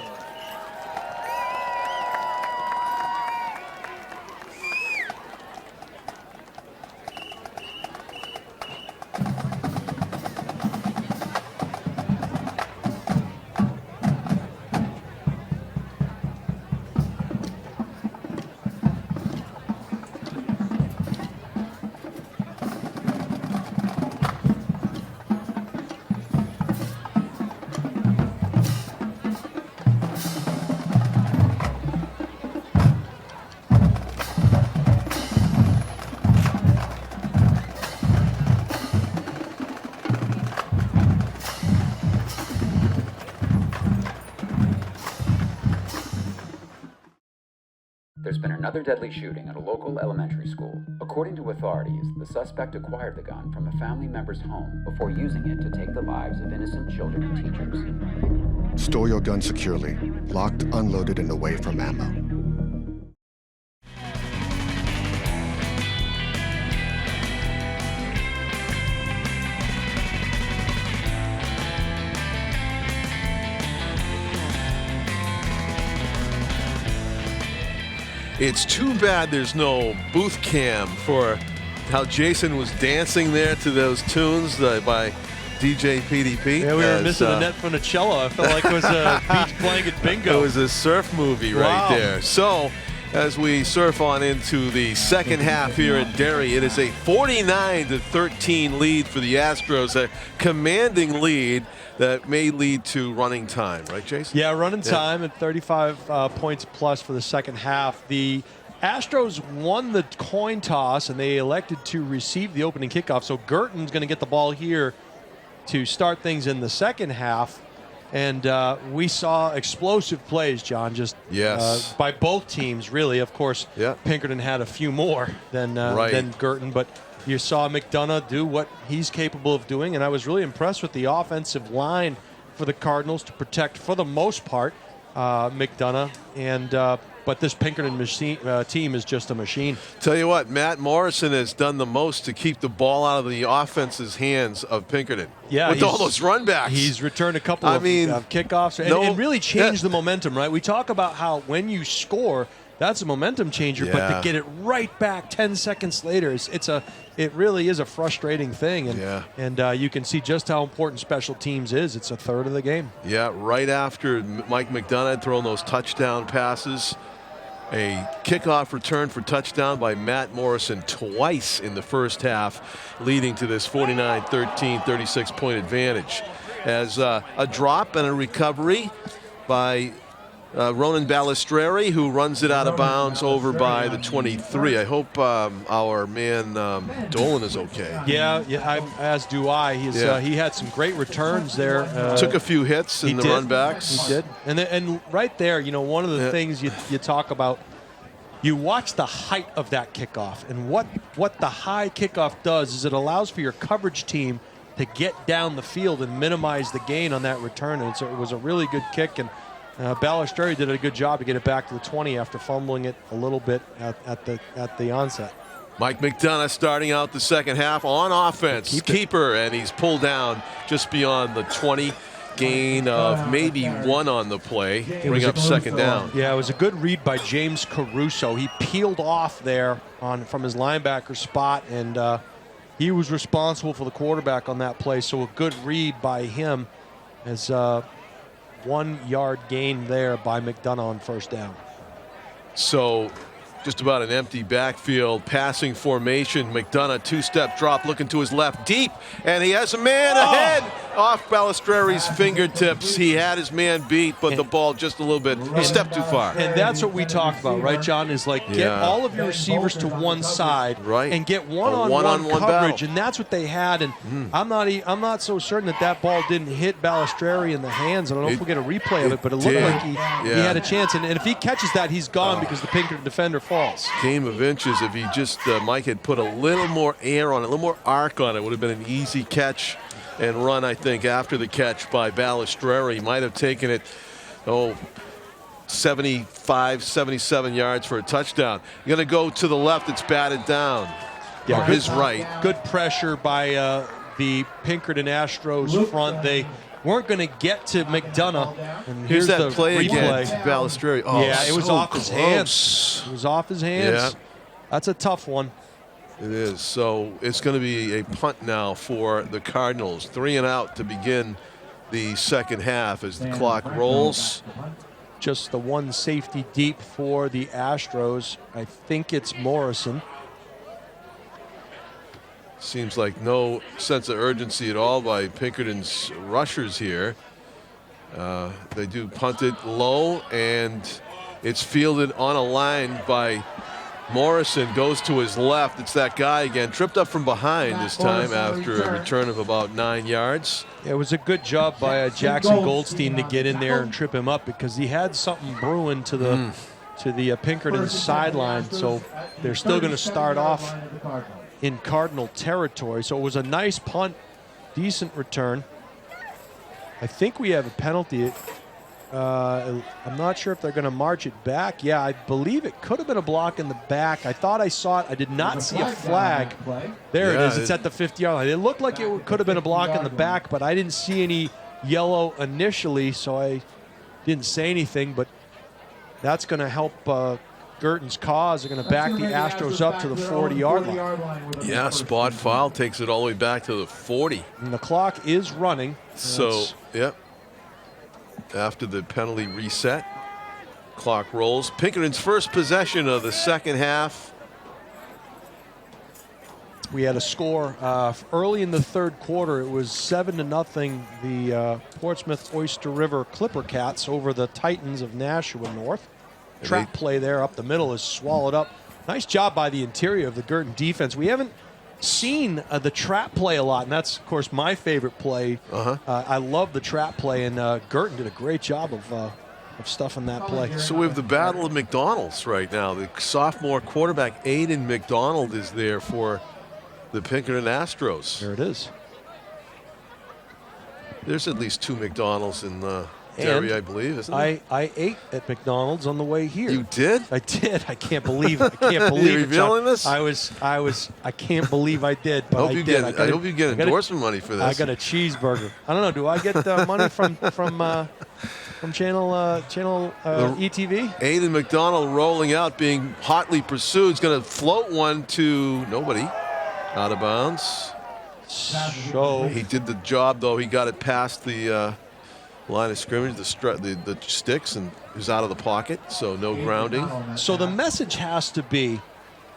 There's been another deadly shooting at a local elementary school. According to authorities, the suspect acquired the gun from a family member's home before using it to take the lives of innocent children and teachers. Store your gun securely, locked, unloaded, and away from ammo. It's too bad there's no booth cam for how Jason was dancing there to those tunes by DJ PDP. Yeah, we were missing the net from the cello. I felt like it was a beach blanket bingo. It was a surf movie right there. So as we surf on into the second half here in Derry, it is a 49-13 lead for the Astros, a commanding lead that may lead to running time, right, Jason? Yeah, running time at 35 points plus for the second half. The Astros won the coin toss, and they elected to receive the opening kickoff. So Guertin's going to get the ball here to start things in the second half. And we saw explosive plays, John, just by both teams, really. Of course, Pinkerton had a few more than Guertin, but you saw McDonough do what he's capable of doing, and I was really impressed with the offensive line for the Cardinals to protect, for the most part, McDonough. And but this Pinkerton team is just a machine. Tell you what, Matt Morrison has done the most to keep the ball out of the offense's hands of Pinkerton. Yeah, with all those runbacks. He's returned a couple of kickoffs and really changed the momentum, right? We talk about how when you score, that's a momentum changer, but to get it right back 10 seconds later, it really is a frustrating thing. And you can see just how important special teams is. It's a third of the game. Yeah, right after Mike McDonough had thrown those touchdown passes, a kickoff return for touchdown by Matt Morrison twice in the first half, leading to this 49-13, 36-point advantage. As a drop and a recovery by Ronan Balistreri, who runs it out of bounds over by the 23. I hope our man Dolan is okay. As do I. He had some great returns there. Took a few hits in the runbacks. He did. And right there, one of the things you talk about, you watch the height of that kickoff. And what the high kickoff does is it allows for your coverage team to get down the field and minimize the gain on that return. And so it was a really good kick. And Balistreri did a good job to get it back to the 20 after fumbling it a little bit at the onset. Mike McDonough starting out the second half on offense. Keeper, and he's pulled down just beyond the 20. Gain of maybe one on the play. Bring up second down. Yeah, it was a good read by James Caruso. He peeled off there from his linebacker spot, and he was responsible for the quarterback on that play. So a good read by him as 1 yard gain there by McDonough on first down. So just about an empty backfield, passing formation. McDonough, two-step drop, looking to his left, deep, and he has a man ahead off Balistreri's fingertips. He had his man beat, but the ball just a little bit, a step too far. And that's what we talk about, right, John, is like get all of your receivers to one side and get one-on-one coverage, battle. And that's what they had. And I'm not so certain that ball didn't hit Balistreri in the hands. I don't know if we'll get a replay of it, but it looked like he had a chance. And if he catches that, he's gone because the Pinkerton defender falls. Game of inches. If he just, Mike had put a little more air on it, a little more arc on it, would have been an easy catch and run, I think, after the catch by Balistreri. Might have taken it, 75, 77 yards for a touchdown. You're going to go to the left. It's batted down. Yeah, his right. Good pressure by the Pinkerton Astros front. They weren't going to get to McDonough. And here's that play again. Balistreri. Oh, yeah, it was off his hands. It was off his hands. Yeah. That's a tough one. It is. So it's going to be a punt now for the Cardinals. 3 and out to begin the second half as the clock rolls. Just the one safety deep for the Astros. I think it's Morrison. Seems like no sense of urgency at all by Pinkerton's rushers here. They do punt it low, and it's fielded on a line by Morrison. Goes to his left. It's that guy again, tripped up from behind this time after a return of about 9 yards. It was a good job by Jackson Goldstein to get in there and trip him up because he had something brewing to to the Pinkerton sideline. So they're still going to start off in Cardinal territory. So it was a nice punt, decent return. I think we have a penalty. I'm not sure if they're going to march it back. Yeah, I believe it could have been a block in the back. I thought I saw it. I did not see a flag. There it is. It's at the 50-yard line. It looked like it could have been a block in the back, but I didn't see any yellow initially, so I didn't say anything. But that's going to help Guertin's cause. They're going to back the Astros up to the 40-yard line. Yeah, spot foul takes it all the way back to the 40. And the clock is running. So, yep. After the penalty reset, clock rolls. Pinkerton's first possession of the second half. We had a score early in the third quarter. It was 7-0. The Portsmouth Oyster River Clipper Cats over the Titans of Nashua North. Trap play there up the middle is swallowed up. Nice job by the interior of the Guertin defense. We haven't seen the trap play a lot, and that's, of course, my favorite play. I love the trap play, and Guertin did a great job of stuffing that play. So we have the battle of McDonald's right now. The sophomore quarterback, Aiden McDonald, is there for the Pinkerton Astros. There it is. There's at least 2 McDonald's in Derry, I believe, isn't there? I ate at McDonald's on the way here. You did? I did. I can't believe it. I can't believe You're it. revealing this? I can't believe I did, but I did. I hope you get endorsement money for this. I got a cheeseburger. I don't know. Do I get money from channel ETV? Aiden McDonald rolling out, being hotly pursued. He's going to float one to nobody. Out of bounds. So he did the job, though. He got it past the line of scrimmage, the sticks, and he was out of the pocket, so no grounding. So the message has to be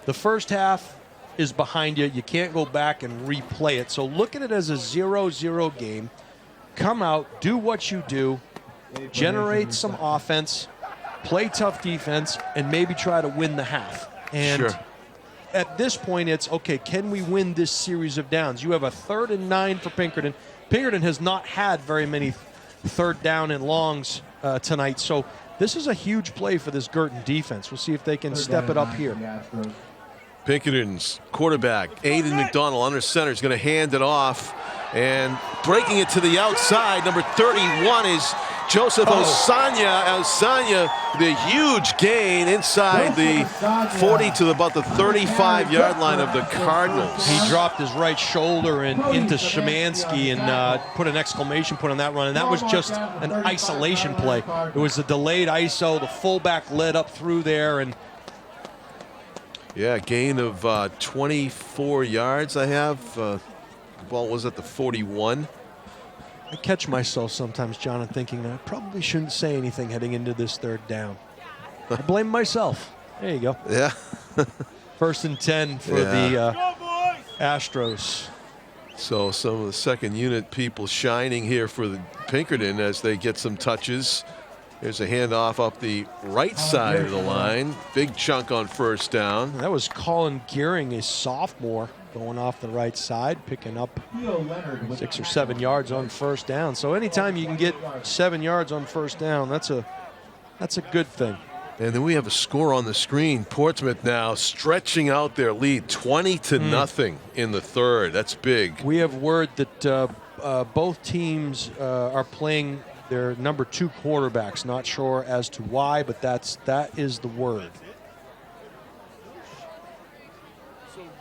the first half is behind you. You can't go back and replay it. So look at it as a 0-0 game. Come out, do what you do, generate some offense, play tough defense, and maybe try to win the half. And at this point, it's, okay, can we win this series of downs? You have a 3rd and 9 for Pinkerton. Pinkerton has not had very many third down and longs tonight, so this is a huge play for this Guertin defense. We'll see if they can step it up here. Pinkerton's quarterback, Aiden McDonald, under center, is going to hand it off, and breaking it to the outside, number 31 is Joseph Osanya. Osanya, the huge gain inside the 40 to about the 35-yard line of the Cardinals. He dropped his right shoulder and into Szymanski and put an exclamation point on that run, and that was just an isolation play. It was a delayed ISO. The fullback led up through there, and yeah, gain of 24 yards. I have. The ball was at the 41. I catch myself sometimes, John, and thinking that I probably shouldn't say anything heading into this third down. I blame myself. There you go. Yeah. 1st and 10 for the Astros. So some of the second unit people shining here for the Pinkerton as they get some touches. There's a handoff up the right side of the line. Big chunk on first down. That was Colin Gearing, a sophomore, going off the right side, picking up 6 or 7 yards on first down. So anytime you can get 7 yards on first down, that's a good thing. And then we have a score on the screen. Portsmouth now stretching out their lead, 20-0 in the third. That's big. We have word that both teams are playing their number 2 quarterbacks. Not sure as to why, but that is the word.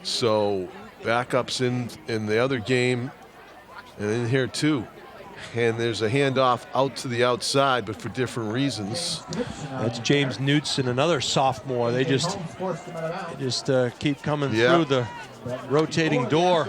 So backups in the other game and in here too. And there's a handoff out to the outside, but for different reasons. That's James Knudsen, another sophomore. They just keep coming through the rotating door.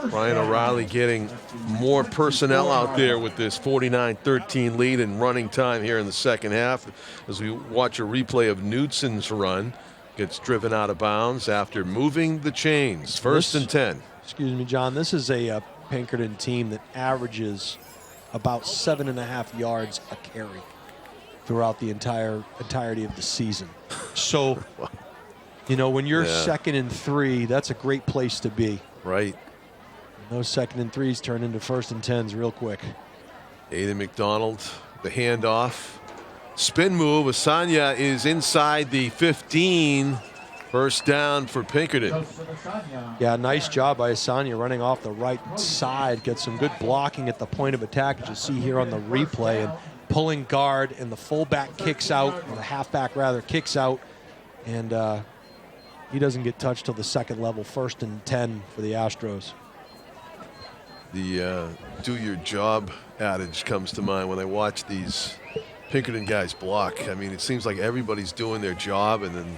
Brian O'Reilly getting more personnel out there with this 49-13 lead in running time here in the second half. As we watch a replay of Knudsen's run, gets driven out of bounds after moving the chains. 1st and 10. Excuse me, John. This is a Pinkerton team that averages about 7.5 yards a carry throughout the entirety of the season. So, you know, when you're 2nd and 3, that's a great place to be. Right. And those 2nd and 3s turn into 1st and 10s real quick. Aiden McDonald, the handoff. spin move. Asanya is inside the 15. First down for Pinkerton. Yeah, nice job by Asanya running off the right side. Gets some good blocking at the point of attack, as you see here on the replay, and pulling guard, and the fullback kicks out, or the halfback rather kicks out, and he doesn't get touched till the second level. 1st and 10 for the Astros. The do your job adage comes to mind when I watch these Pinkerton guys block. I mean, it seems like everybody's doing their job, and then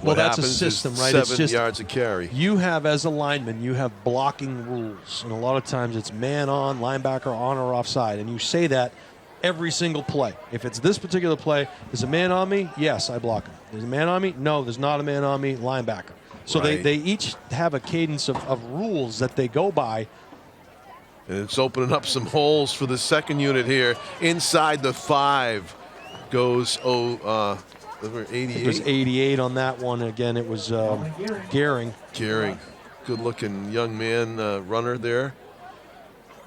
what that's a happens system, is right? 7 It's just, yards of carry. You have, as a lineman, you have blocking rules, and a lot of times it's man on, linebacker on or offside, and you say that every single play. If it's this particular play, there's a man on me, yes, I block him. There's a man on me, no, there's not a man on me, linebacker. So Right. they each have a cadence of rules that they go by. And it's opening up some holes for the second unit here. Inside the 5 goes number 88. It was 88 on that one. Again, it was Guertin. Gearing. Good-looking young man runner there.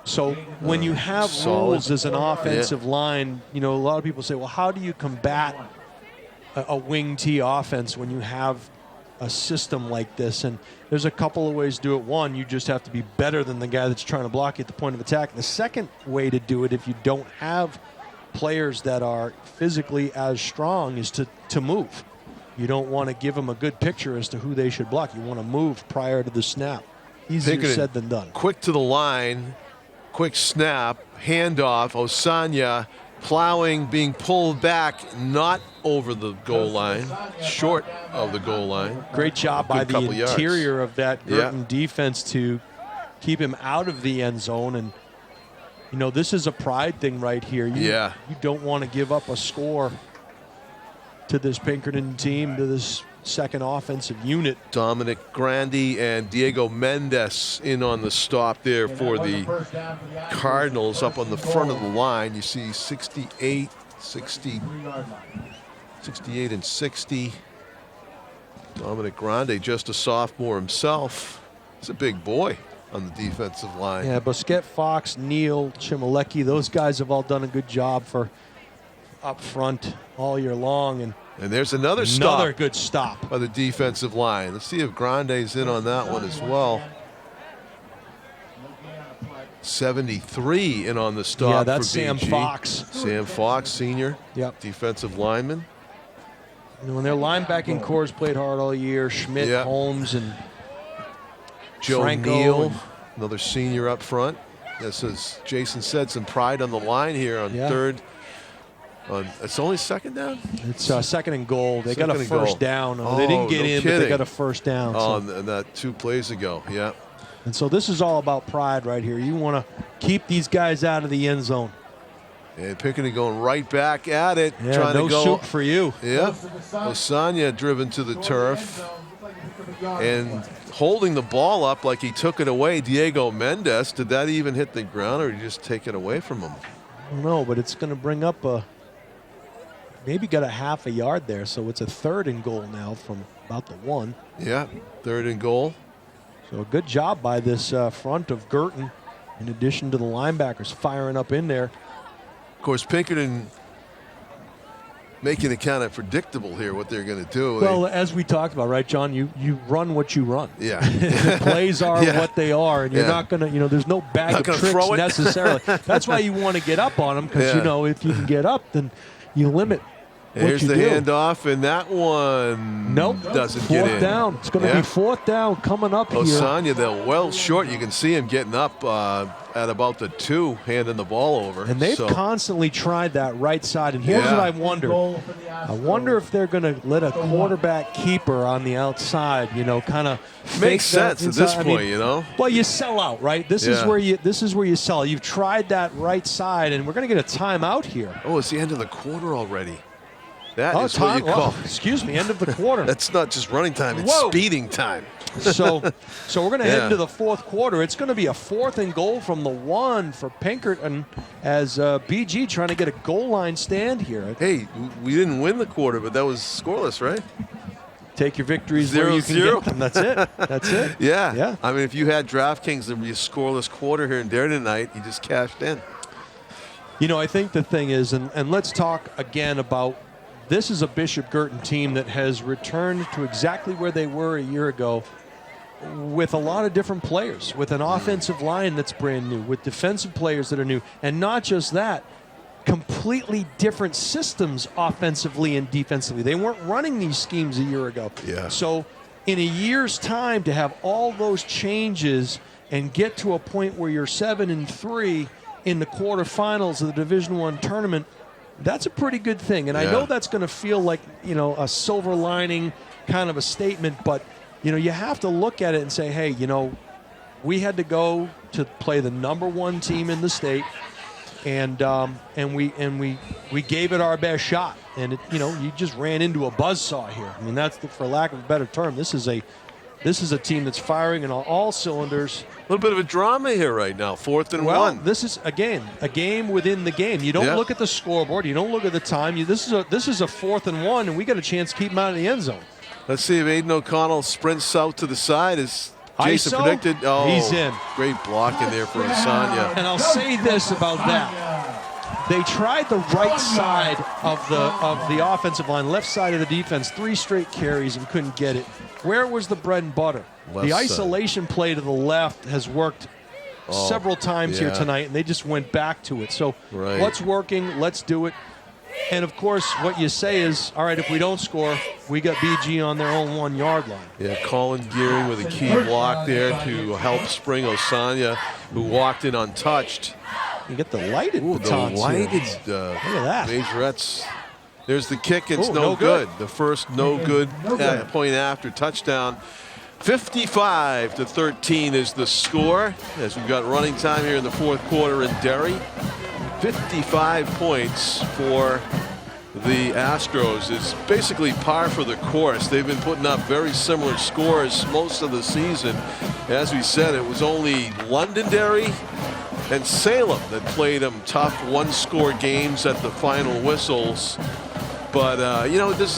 So when you have solid. rules as an offensive line, you know, a lot of people say, well, how do you combat a wing T offense when you have a system like this? And there's a couple of ways to do it. One, you just have to be better than the guy that's trying to block you at the point of attack. The second way to do it, if you don't have players that are physically as strong, is to move. You don't want to give them a good picture as to who they should block. You want to move prior to the snap. Easier Pinkerton, said than done. Quick to the line, quick snap, handoff. Osanya plowing, being pulled back, not over the goal line, short of the goal line. Great job by the couple yards. interior of that Guertin Yeah. defense to keep him out of the end zone. And, you know, this is a pride thing right here. You don't want to give up a score to this Pinkerton team, to this second offensive unit. Dominic Grandi and Diego Mendes in on the stop there for the Cardinals up on the front of the line. You see 68, 68 and 60. Dominic Grandi, just a sophomore himself. He's a big boy on the defensive line. Yeah, Busquet, Fox, Neal, Chimalecki, those guys have all done a good job for up front all year long. And there's another good stop by the defensive line. Let's see if Grande's in on that one as well. 73 in on the stop. Yeah, that's for Sam BG. Fox. Sam Fox, senior. Yep. Defensive lineman. You know, when their linebacking cores played hard all year, Schmidt, Yeah. Holmes, and Joe Franco Neal, and- another senior up front. This is, Jason said, some pride on the line here on third. It's only second down? It's second and goal. They got a Second and first goal. down. Oh, They didn't get no in, but kidding. they got a first down. Oh, So. and that 2 plays ago, yeah. And so this is all about pride right here. You want to keep these guys out of the end zone. And Pinkerton going right back at it, Yeah, trying no to go. soup for you. Yeah. Osanya driven to the turf and holding the ball up like he took it away. Diego Mendes, did that even hit the ground, or did he just take it away from him? I don't know, but it's going to bring up maybe got a half a yard there. So it's a third and goal now from about the 1. Yeah, third and goal. So a good job by this front of Guertin, in addition to the linebackers firing up in there. Of course, Pinkerton making it kind of predictable here what they're going to do. Well, as we talked about, right, John, you run what you run. Yeah. The plays are what they are, and you're not going to, there's no bag Not of gonna tricks throw it. necessarily. That's why you want to get up on them, because, if you can get up, then you limit what Here's you the do. handoff, and that one doesn't get in. Fourth down. It's going to be fourth down coming up here. Osanya, they're well short. You can see him getting up at about the 2, handing the ball over. And they've constantly tried that right side. And here's what I wonder. I wonder if they're going to let a quarterback keeper on the outside, kind of makes sense at this point, Well, you sell out, right? This is where you sell. You've tried that right side, and we're going to get a timeout here. Oh, it's the end of the quarter already. That is what you call. Excuse me, end of the quarter. That's not just running time; it's speeding time. So we're going to head into the fourth quarter. It's going to be a 4th and goal from the 1 for Pinkerton, as BG trying to get a goal line stand here. Hey, we didn't win the quarter, but that was scoreless, right? Take your victories where you can get them. That's it. That's it. Yeah. I mean, if you had DraftKings, there'd be a scoreless quarter here in Derry tonight. You just cashed in. You know, I think the thing is, and let's talk again about, this is a Bishop Guertin team that has returned to exactly where they were a year ago, with a lot of different players, with an offensive line that's brand new, with defensive players that are new, and not just that, completely different systems offensively and defensively. They weren't running these schemes a year ago. Yeah. So in a year's time to have all those changes and get to a point where you're 7-3 in the quarterfinals of the Division I tournament, that's a pretty good thing. And I know that's going to feel like, you know, a silver lining kind of a statement, but you know, you have to look at it and say, hey, you know, we had to go to play the #1 team in the state, and we gave it our best shot. And it, you know, you just ran into a buzzsaw here. I mean, that's for lack of a better term. This is a team that's firing on all cylinders. A little bit of a drama here right now, 4th and 1. Well, this is a game within the game. You don't look at the scoreboard. You don't look at the time. This is a 4th and 1, and we got a chance to keep them out of the end zone. Let's see if Aiden O'Connell sprints out to the side as Jason ISO, predicted. Oh, he's in. Great block in there for Asanya. And I'll say this about that. They tried the right side of the offensive line, left side of the defense, 3 straight carries and couldn't get it. Where was the bread and butter? Left the side. isolation play to the left has worked several times here tonight, and they just went back to it. So what's working, let's do it. And, of course, what you say is, all right, if we don't score, we got BG on their own 1-yard line. Yeah, Colin Gearing with a key block there to help spring Osanya, who walked in untouched. You get the lighted batons the lighted, here. Look at that. Majorettes. There's the kick. It's Ooh, no no good. The first no good point after touchdown. 55-13 is the score as we've got running time here in the 4th quarter in Derry. 55 points for the Astros is basically par for the course. They've been putting up very similar scores most of the season. As we said, it was only Londonderry and Salem that played them tough 1-score games at the final whistles. But, you know, there's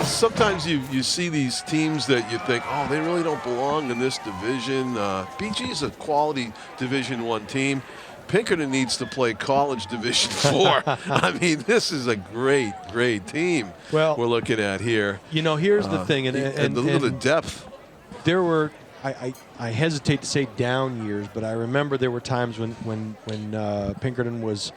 sometimes you see these teams that you think, oh, they really don't belong in this division. BG is a quality Division I team. Pinkerton needs to play college Division IV. I mean, this is a great team we're looking at here. You know, here's the thing. And look at the depth. There were, I hesitate to say down years, but I remember there were times when Pinkerton was,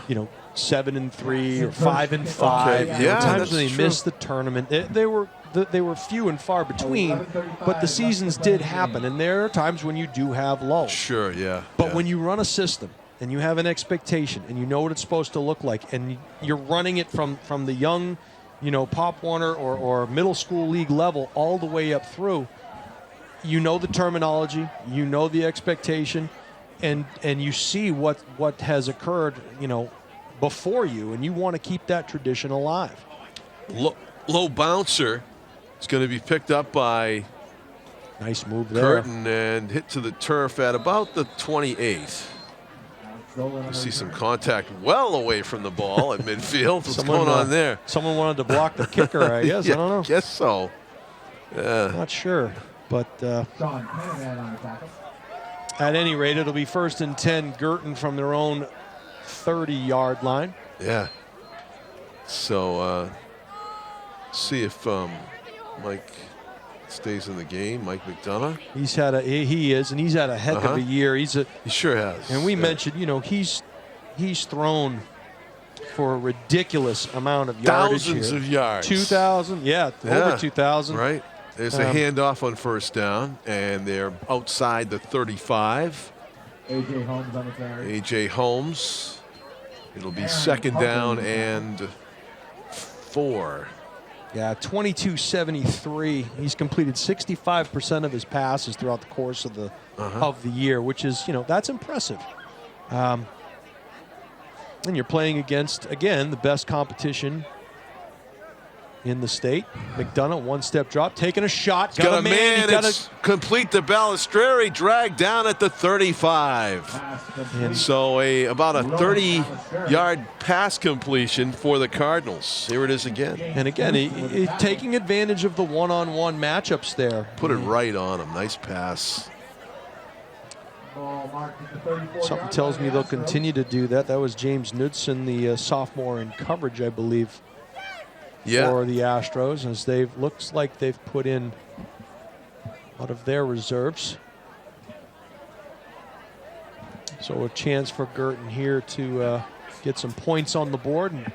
you know, 7-3 or 5-5. Okay. There were times when they missed the tournament. They were few and far between, but the seasons did happen, and there are times when you do have lulls. Sure, yeah. But when you run a system and you have an expectation and you know what it's supposed to look like, and you're running it from the young, you know, Pop Warner or middle school league level all the way up through, you know the terminology, you know the expectation, and you see what has occurred, you know, before you, and you want to keep that tradition alive. Low bouncer is going to be picked up by nice move there. Guertin and hit to the turf at about the 28th. You see some contact well away from the ball at midfield. What's going on there? Someone wanted to block the kicker, I guess. Yeah, I don't know. Guess so. Not sure, but at any rate, it'll be 1st and 10. Guertin from their own 30-yard line. Yeah. So see if Mike stays in the game. Mike McDonough. He's had a heck of a year. He sure has. And we mentioned, you know, he's thrown for a ridiculous amount of yardage. Thousands of yards. 2,000, over 2,000. Right. There's a handoff on 1st down, and they're outside the 35. A.J. Holmes on the carry. A.J. Holmes. It'll be 2nd down and 4. Yeah, 22-73. He's completed 65% of his passes throughout the course of the year, which is, you know, that's impressive. And you're playing against, again, the best competition in the state. McDonough, 1-step drop, taking a shot. Got a man. It's complete the Balistreri, dragged down at the 35. And so about a 30-yard pass completion for the Cardinals. Here it is again. And again, he taking advantage of the one-on-one matchups there. Put it right on him. Nice pass. Something tells me they'll continue to do that. That was James Knudsen, the sophomore in coverage, I believe, for the Astros, as looks like they've put in a lot of their reserves. So a chance for Guertin here to get some points on the board and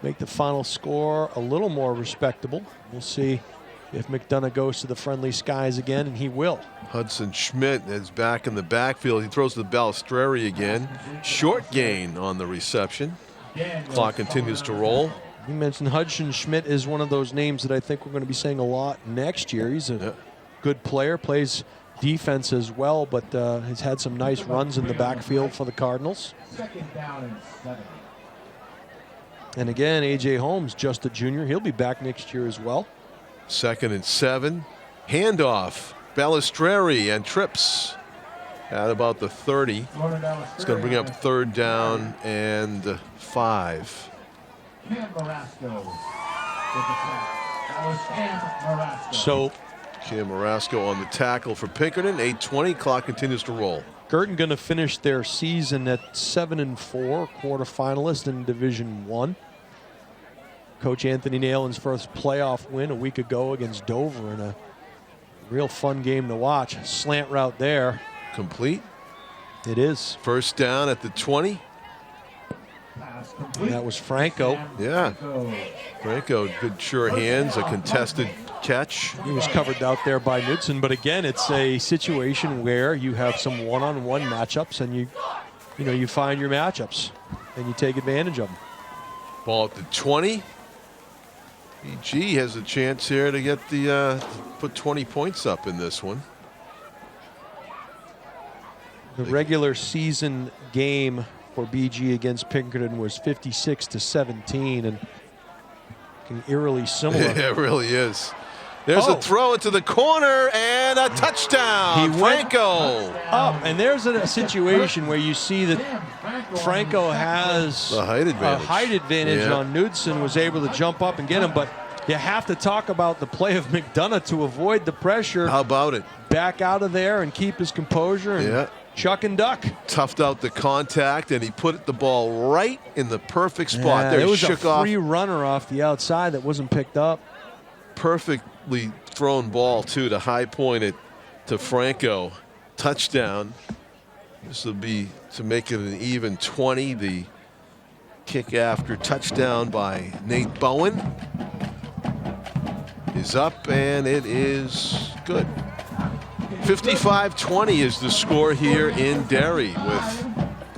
make the final score a little more respectable. We'll see if McDonough goes to the friendly skies again, and he will. Hudson Schmidt is back in the backfield. He throws to the Balistreri again. Short gain on the reception. Clock continues to roll. You mentioned Hudson Schmidt is one of those names that I think we're going to be saying a lot next year. He's a good player, plays defense as well, but has had some nice runs in the backfield for the Cardinals. And again, A.J. Holmes, just a junior. He'll be back next year as well. 2nd and 7. Handoff. Balistreri and trips at about the 30. It's going to bring up 3rd down and 5. So Cam Marasco on the tackle for Pinkerton. 8:20. Clock continues to roll. Guertin going to finish their season at 7-4, quarterfinalist in Division I. Coach Anthony Nalen's first playoff win a week ago against Dover in a real fun game to watch. Slant route there. Complete. It is. 1st down at the 20. And that was Franco. Yeah. Franco, good sure hands, a contested catch. He was covered out there by Knudsen, but again, it's a situation where you have some one-on-one matchups, and you find your matchups and you take advantage of them. Ball at the 20. BG has a chance here to get the put 20 points up in this one. The regular season game for BG against Pinkerton was 56-17, and eerily similar. Yeah, it really is. There's a throw into the corner and a touchdown. Franco up, and there's a situation where you see that Franco has a height advantage on Knudsen, was able to jump up and get him, but you have to talk about the play of McDonough to avoid the pressure. How about it? Back out of there and keep his composure and chuck and duck. Toughed out the contact, and he put the ball right in the perfect spot. There was he shook a free runner off the outside that wasn't picked up. Perfectly thrown ball, too, to high point it to Franco. Touchdown. This will be to make it an even 20. The kick after touchdown by Nate Bowen is up, and it is good. 55-20 is the score here in Derry with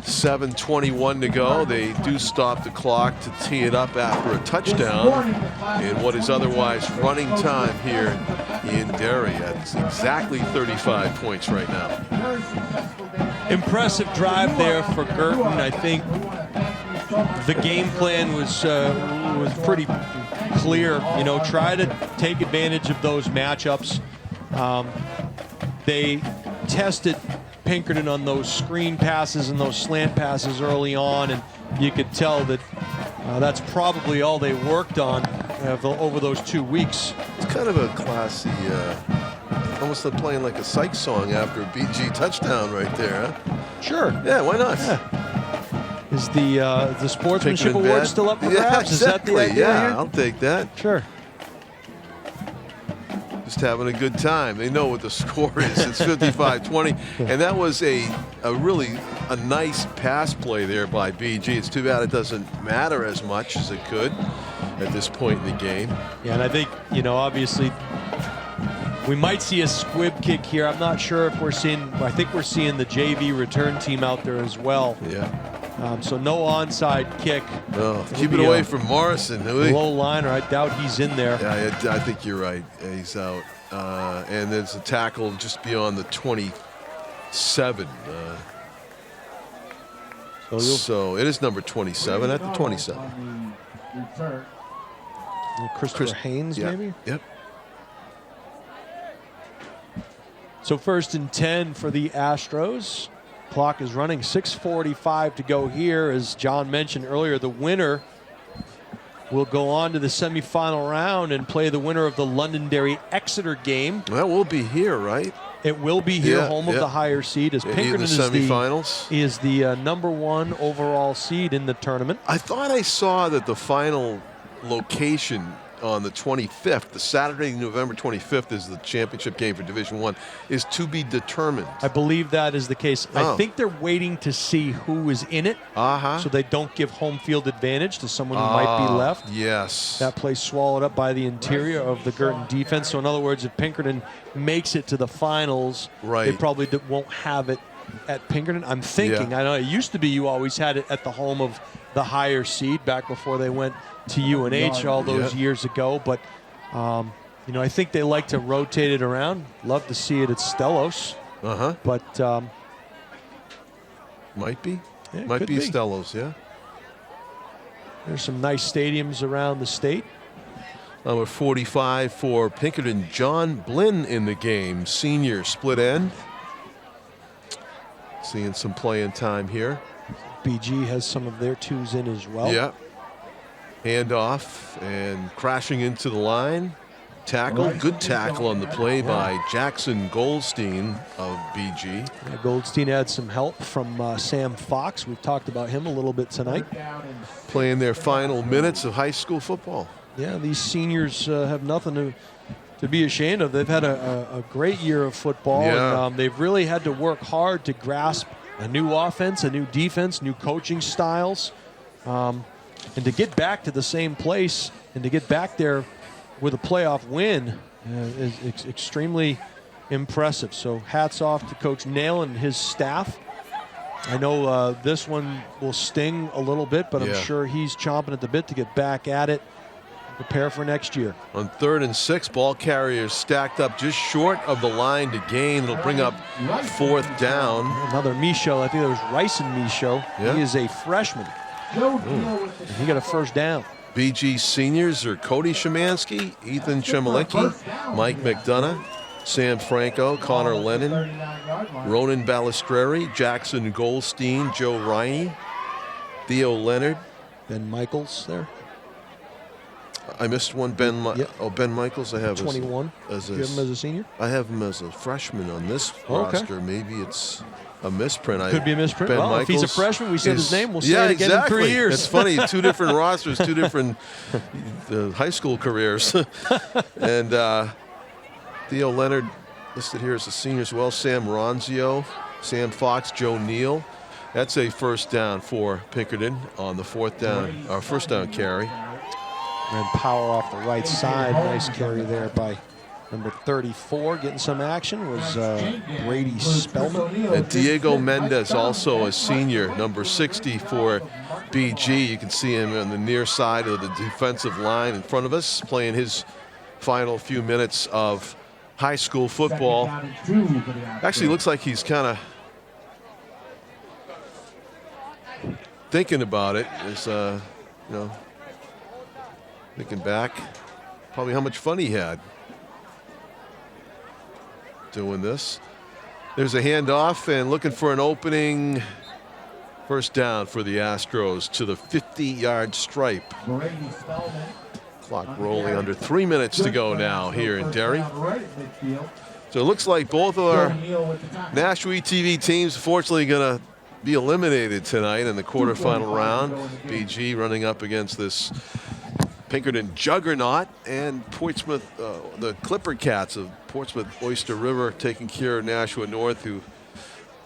7:21 to go. They do stop the clock to tee it up after a touchdown in what is otherwise running time here in Derry. That's exactly 35 points right now. Impressive drive there for Guertin. I think the game plan was pretty clear. Try to take advantage of those matchups. They tested Pinkerton on those screen passes and those slant passes early on, and you could tell that that's probably all they worked on over those 2 weeks. It's kind of a classy, almost like playing like a psych song after a BG touchdown right there, huh? Sure. Yeah, why not? Yeah. Is the sportsmanship award still up for grabs? Exactly. Is that the idea here? I'll take that. Sure. Just having a good time. They know what the score is. It's 55-20, and that was a really nice pass play there by BG. It's too bad it doesn't matter as much as it could at this point in the game. Yeah, and I think obviously we might see a squib kick here. I'm not sure if we're seeing. I think we're seeing the JV return team out there as well. Yeah. So no onside kick. No, keep it away from Morrison. Low liner. I doubt he's in there. Yeah, I think you're right. He's out. And there's a tackle just beyond the 27. So it is number 27 at the 27. Christopher Haynes, maybe? Yep. So 1st and 10 for the Astros. Clock is running, 6:45 to go here. As John mentioned earlier, the winner will go on to the semifinal round and play the winner of the Londonderry-Exeter game. Well, we'll be here, right? It will be here, Yeah, home of yeah. the higher seed, as In Pinkerton the is semifinals. I thought I saw that the final location on the 25th, the Saturday, November 25th, is the championship game for Division I, is to be determined. I believe that is the case. Oh. I think they're waiting to see who is in it, Uh-huh. so they don't give home field advantage to someone who might be left. Yes. That play swallowed up by the interior of the Guertin defense. So in other words, if Pinkerton makes it to the finals, Right. they probably won't have it at Pinkerton. I'm thinking, Yeah. I know it used to be you always had it at the home of the higher seed back before they went to UNH all those years ago. But, you know, I think they like to rotate it around. Love to see it at Stellos. Uh-huh. But Might be. Yeah, Might could be be. Stellos, yeah. there's some nice stadiums around the state. Number 45 for Pinkerton, John Blinn in the game, senior split end. Seeing some playing time here. BG has some of their twos in as well. Yeah. Handoff and crashing into the line. Tackle, good tackle on the play by Jackson Goldstein of BG. Yeah, Goldstein had some help from Sam Fox. We've talked about him a little bit tonight. Playing their final minutes of high school football. Yeah, these seniors have nothing to be ashamed of. They've had a great year of football. Yeah. And, they've really had to work hard to grasp a new offense, a new defense, new coaching styles, and to get back to the same place and to get back there with a playoff win is extremely impressive. So hats off to Coach Nail and his staff. I know this one will sting a little bit, but I'm Yeah. sure he's chomping at the bit to get back at it, prepare for next year. On 3rd and 6, ball carriers stacked up just short of the line to gain. It'll bring up 4th down. Another Michaud. I think that was Rice and Michaud. Yeah. He is a freshman. And he got a first down. BG seniors are Cody Szymanski, Ethan Chemilecki, Mike McDonough, Sam Franco, Connor Lennon, Ronan Balistreri, Jackson Goldstein, Joe Riney, Theo Leonard. Ben Michaels there, I missed one. Ben Michaels. I have 21. As Do you have him as a senior? I have him as a freshman on this roster. Maybe it's a misprint. Could be a misprint. Ben Well, if he's a Michaels freshman, we said his name. We'll say yeah, it again exactly. in 3 years. It's funny. 2 different rosters, 2 different high school careers. And Theo Leonard listed here as a senior as well. Sam Ronzio, Sam Fox, Joe Neal. That's a first down for Pinkerton on the 4th down, or first down carry. And power off the right side. Nice carry there by number 34. Getting some action was Brady Spellman. And Diego Mendez, also a senior, number 60 for BG. You can see him on the near side of the defensive line in front of us, playing his final few minutes of high school football. Actually looks like he's kind of thinking about it. Is you know, thinking back, probably how much fun he had doing this. There's a handoff and looking for an opening. First down for the Astros to the 50-yard stripe. Clock rolling under 3 minutes to go now here in Derry. So it looks like both of our Nashua TV teams fortunately going to be eliminated tonight in the quarterfinal round. BG running up against this Pinkerton juggernaut, and Portsmouth, the Clipper Cats of Portsmouth Oyster River taking care of Nashua North, who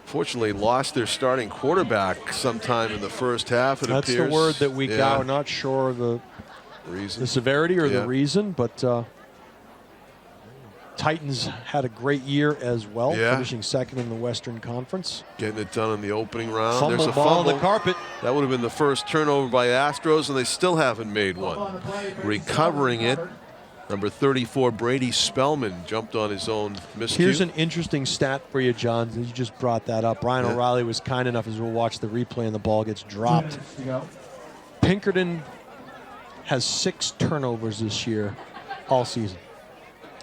fortunately lost their starting quarterback sometime in the first half. That's the word that we got. We're not sure the severity or the reason, but Titans had a great year as well, finishing second in the Western Conference. Getting it done in the opening round. Fumble There's a ball fumble on the carpet. That would have been the first turnover by Astros, and they still haven't made one. Recovering it, number 34, Brady Spellman, jumped on his own miscue. Here's an interesting stat for you, John. You just brought that up. Brian O'Reilly was kind enough, as we'll watch the replay, and the ball gets dropped. Pinkerton has 6 turnovers this year, all season.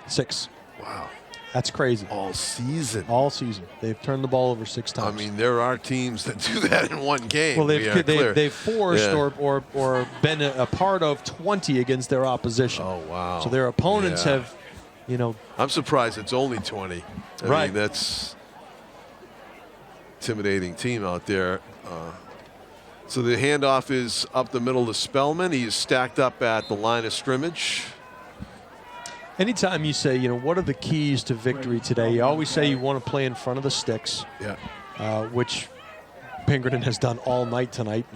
6. Wow. That's crazy. All season. All season. They've turned the ball over 6 times. I mean, there are teams that do that in one game. Well, they've forced or been a part of 20 against their opposition. Oh, wow. So their opponents have, you know. I'm surprised it's only 20. I mean, that's intimidating team out there. So the handoff is up the middle to Spellman. He is stacked up at the line of scrimmage. Anytime you say, what are the keys to victory today? You always say you want to play in front of the sticks. Yeah. Which Pinkerton has done all night tonight.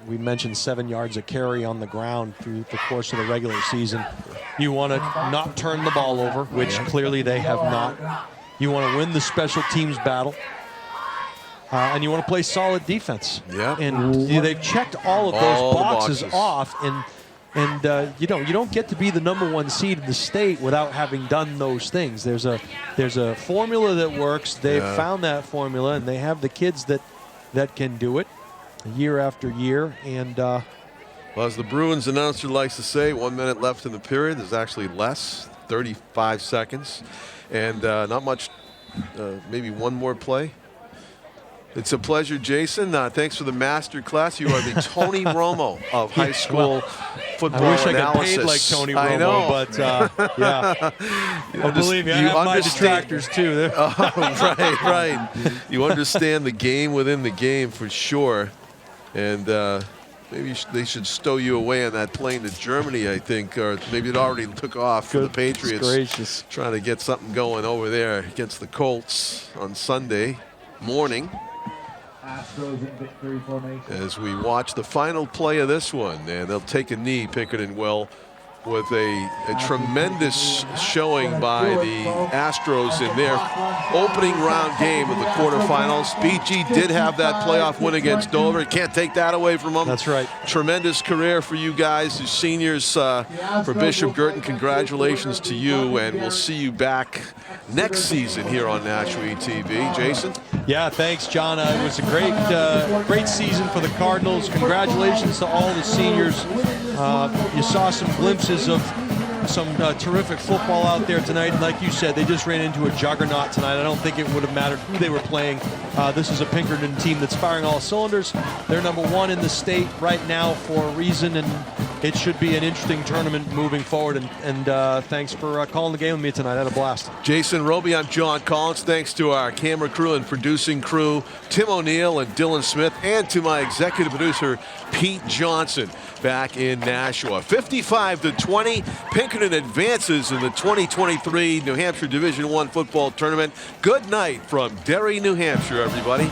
We mentioned 7 yards a carry on the ground through the course of the regular season. You want to not turn the ball over, which clearly they have not. You want to win the special teams battle. And you want to play solid defense. Yeah. And they've checked all of those boxes off. And you don't get to be the #1 seed in the state without having done those things. There's a formula that works. They've found that formula, and they have the kids that can do it year after year. And well, as the Bruins announcer likes to say, 1 minute left in the period. There's actually less, 35 seconds, and not much. Maybe one more play. It's a pleasure, Jason. Thanks for the master class. You are the Tony Romo of high school football I wish analysis. I could paid like Tony Romo, I know. But yeah. Believe me, I have my detractors too. Right. You understand the game within the game for sure. And maybe they should stow you away on that plane to Germany, I think, or maybe it already took off for the Patriots. Gracious. Trying to get something going over there against the Colts on Sunday morning. Astros in victory formation. As we watch the final play of this one, and they'll take a knee, Pinkerton will, with a tremendous showing by the Astros in their opening round game of the quarterfinals. BG did have that playoff win against Dover. Can't take that away from them. That's right. Tremendous career for you guys, the seniors. For Bishop Guertin, congratulations to you, and we'll see you back next season here on Nashua TV. Jason? Yeah, thanks, John. It was a great season for the Cardinals. Congratulations to all the seniors. You saw some glimpses of some terrific football out there tonight. And like you said, they just ran into a juggernaut tonight. I don't think it would have mattered who they were playing. This is a Pinkerton team that's firing all cylinders. They're #1 in the state right now for a reason, and it should be an interesting tournament moving forward. And thanks for calling the game with me tonight. I had a blast. Jason, Robie, I'm John Collins. Thanks to our camera crew and producing crew, Tim O'Neill and Dylan Smith, and to my executive producer, Pete Johnson, back in Nashua. 55-20, Pinkerton advances in the 2023 New Hampshire Division I football tournament. Good night from Derry, New Hampshire, everybody.